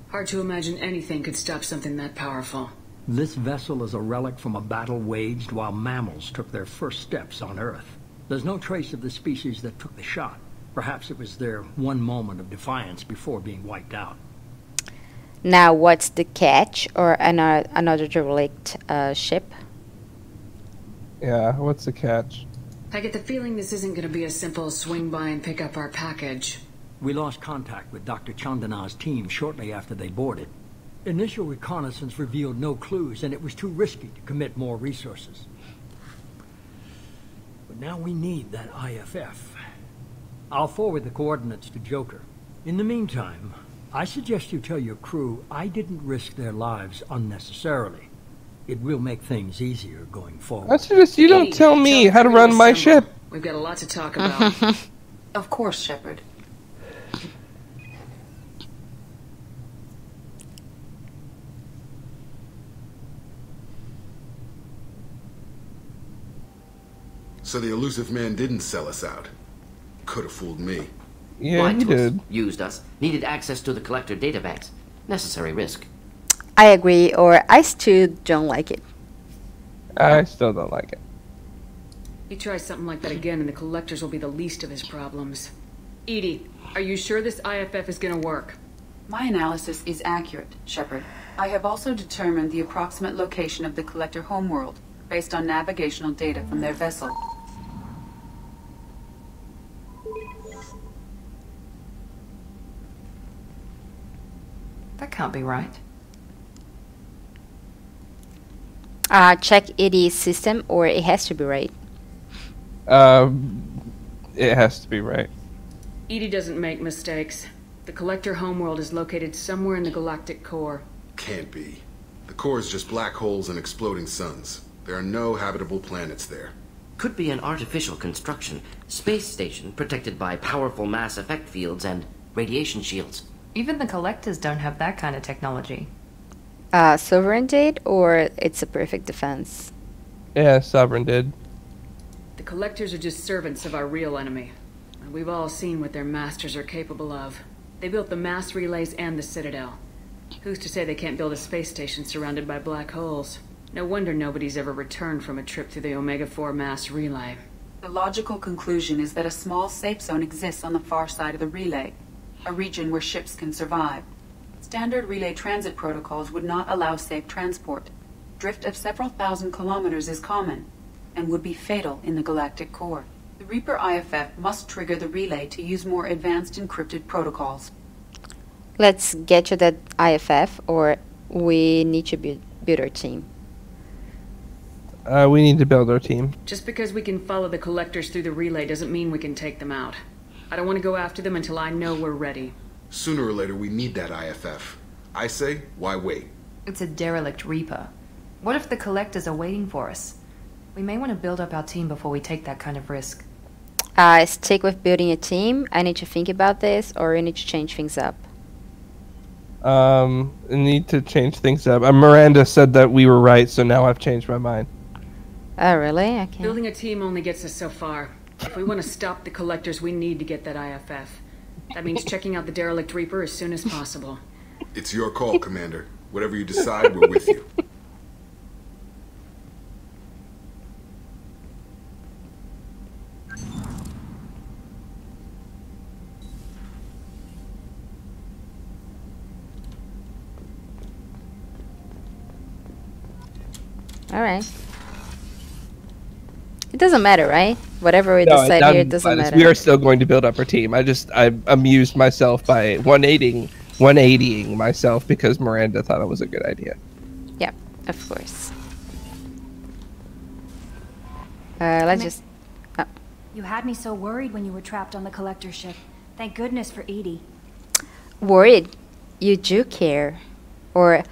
Hard to imagine anything could stop something that powerful. This vessel is a relic from a battle waged while mammals took their first steps on Earth. There's no trace of the species that took the shot. Perhaps it was their one moment of defiance before being wiped out. Now, what's the catch, or another derelict ship? Yeah, what's the catch? I get the feeling this isn't going to be a simple swing by and pick up our package. We lost contact with Dr. Chandana's team shortly after they boarded. Initial reconnaissance revealed no clues, and it was too risky to commit more resources. But now we need that IFF. I'll forward the coordinates to Joker. In the meantime, I suggest you tell your crew I didn't risk their lives unnecessarily. It will make things easier going forward. I suggest you don't tell me how to run my ship. We've got a lot to talk about. Of course, Shepard. So the elusive man didn't sell us out. Could have fooled me. Yeah, Lied he to us, did. used us, needed access to the collector databanks. Necessary risk. I agree, or I still don't like it. I still don't like it. He tries something like that again and the collectors will be the least of his problems. Edie, are you sure this IFF is gonna work? My analysis is accurate, Shepard. I have also determined the approximate location of the collector homeworld, based on navigational data from their vessel. That can't be right. Check Edie's system, or it has to be right. It has to be right. Edie doesn't make mistakes. The collector homeworld is located somewhere in the galactic core. Can't be. The core is just black holes and exploding suns. There are no habitable planets there. Could be an artificial construction, space station protected by powerful mass effect fields and radiation shields. Even the collectors don't have that kind of technology. Sovereign did, or it's a perfect defense? Yeah, Sovereign did. The collectors are just servants of our real enemy. And we've all seen what their masters are capable of. They built the mass relays and the Citadel. Who's to say they can't build a space station surrounded by black holes? No wonder nobody's ever returned from a trip through the Omega-4 mass relay. The logical conclusion is that a small safe zone exists on the far side of the relay, a region where ships can survive. Standard relay transit protocols would not allow safe transport. Drift of several thousand kilometers is common, and would be fatal in the galactic core. The Reaper IFF must trigger the relay to use more advanced encrypted protocols. Let's get to that IFF, or we need to build our team. We need to build our team. Just because we can follow the collectors through the relay doesn't mean we can take them out. I don't want to go after them until I know we're ready. Sooner or later, we need that IFF. I say, why wait? It's a derelict Reaper. What if the collectors are waiting for us? We may want to build up our team before we take that kind of risk. Stick with building a team. I need to think about this, or we need to change things up. I need to change things up. Miranda said that we were right, so now I've changed my mind. Oh, really? Okay. Building a team only gets us so far. If we want to stop the collectors, we need to get that IFF. That means checking out the derelict Reaper as soon as possible. It's your call, Commander. Whatever you decide, we're with you. All right. It doesn't matter, right? Whatever we decide here, it doesn't matter. We are still going to build up our team. I amused myself by 180ing myself because Miranda thought it was a good idea. Yeah, of course. Let's just... Oh. You had me so worried when you were trapped on the collector ship. Thank goodness for Edie. Worried? You do care. Or,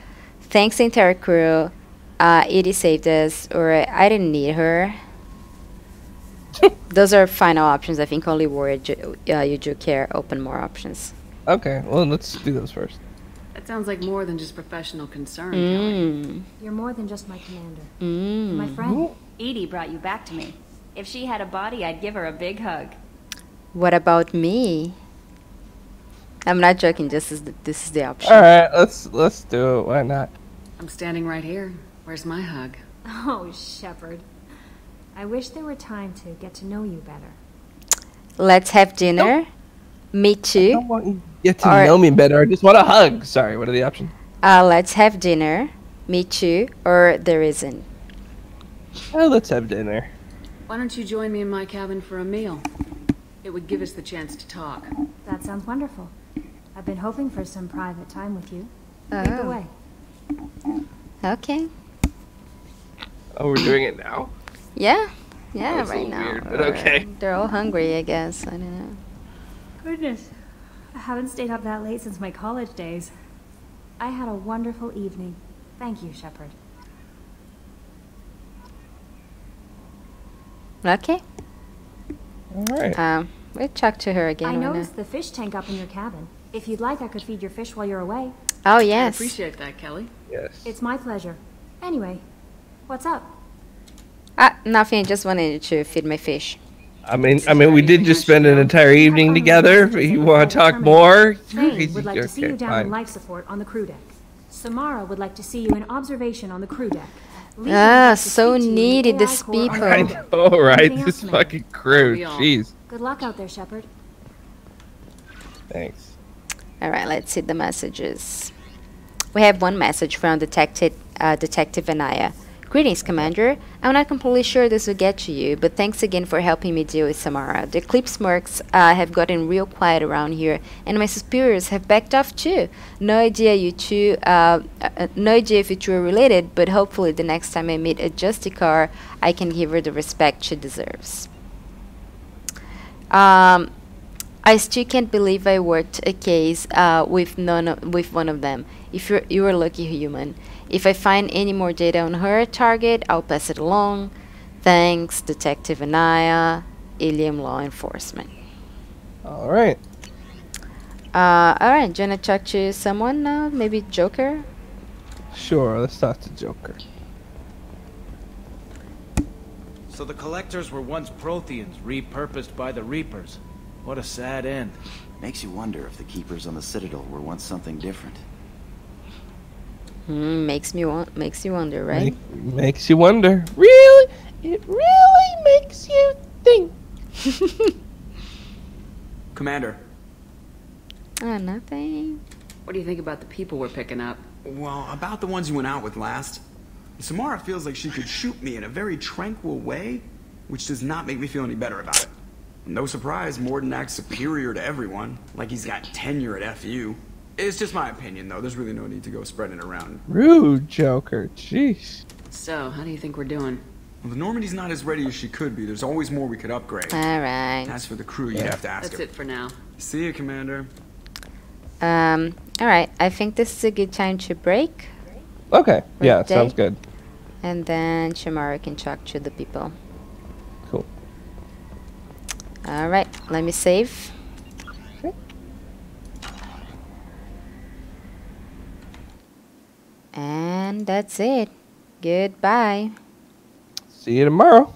thanks entire crew, Edie saved us, or I didn't need her. Those are final options. I think only worried, you do care, open more options. Okay, well, let's do those first. That sounds like more than just professional concern, Kelly. You're more than just my commander. My friend. Edie brought you back to me. If she had a body, I'd give her a big hug. What about me? I'm not joking, this is the option. Alright, let's do it. Why not? I'm standing right here. Where's my hug? Oh, Shepard. I wish there were time to get to know you better. Let's have dinner. Nope. Me too. I don't want you to get to know me better. I just want a hug. Sorry, what are the options? Let's have dinner. Me too. Or there isn't. Oh, let's have dinner. Why don't you join me in my cabin for a meal? It would give us the chance to talk. That sounds wonderful. I've been hoping for some private time with you. Oh. Lead the way. Okay. Oh, we're doing it now? Yeah. Yeah, right now. Weird, but okay. They're all hungry, I guess. I don't know. Goodness. I haven't stayed up that late since my college days. I had a wonderful evening. Thank you, Shepard. Okay. Alright. We'll talk to her again. I noticed the fish tank up in your cabin. If you'd like, I could feed your fish while you're away. Oh, yes. I appreciate that, Kelly. Yes. It's my pleasure. Anyway, what's up? Nothing. I just wanted to feed my fish. I mean, we did just spend an entire evening together. You want to talk more? Thane would like to see you down in life support on the crew deck. Samara would like to see you in observation on the crew deck. Ah, so needy, these people. I know, right? This fucking crew. Jeez. Good luck out there, Shepard. Thanks. All right, let's see the messages. We have one message from Detective Anaya. Greetings, Commander. I'm not completely sure this will get to you, but thanks again for helping me deal with Samara. The Eclipse mercs have gotten real quiet around here, and my superiors have backed off too. No idea no idea if you two are related, but hopefully the next time I meet a Justicar, I can give her the respect she deserves. I still can't believe I worked a case with one of them. If you're a lucky human. If I find any more data on her target, I'll pass it along. Thanks, Detective Anaya, Iliam Law Enforcement. All right. All right. Do you want to talk to someone now? Maybe Joker? Sure. Let's talk to Joker. So the Collectors were once Protheans, repurposed by the Reapers. What a sad end. Makes you wonder if the Keepers on the Citadel were once something different. Makes you wonder, right? Makes you wonder. Really? It really makes you think. Commander. Nothing. What do you think about the people we're picking up? Well, about the ones you went out with last. Samara feels like she could shoot me in a very tranquil way, which does not make me feel any better about it. No surprise, Morden acts superior to everyone, like he's got tenure at FU. It's just my opinion, though. There's really no need to go spreading it around. Rude, Joker. Jeez. So, how do you think we're doing? Well, the Normandy's not as ready as she could be. There's always more we could upgrade. All right. As for the crew, you'd have to ask That's her. it for now. See you, Commander. All right. I think this is a good time to break. Okay. Yeah, sounds good. And then Samara can talk to the people. Cool. All right. Let me save. Okay. And that's it. Goodbye. See you tomorrow.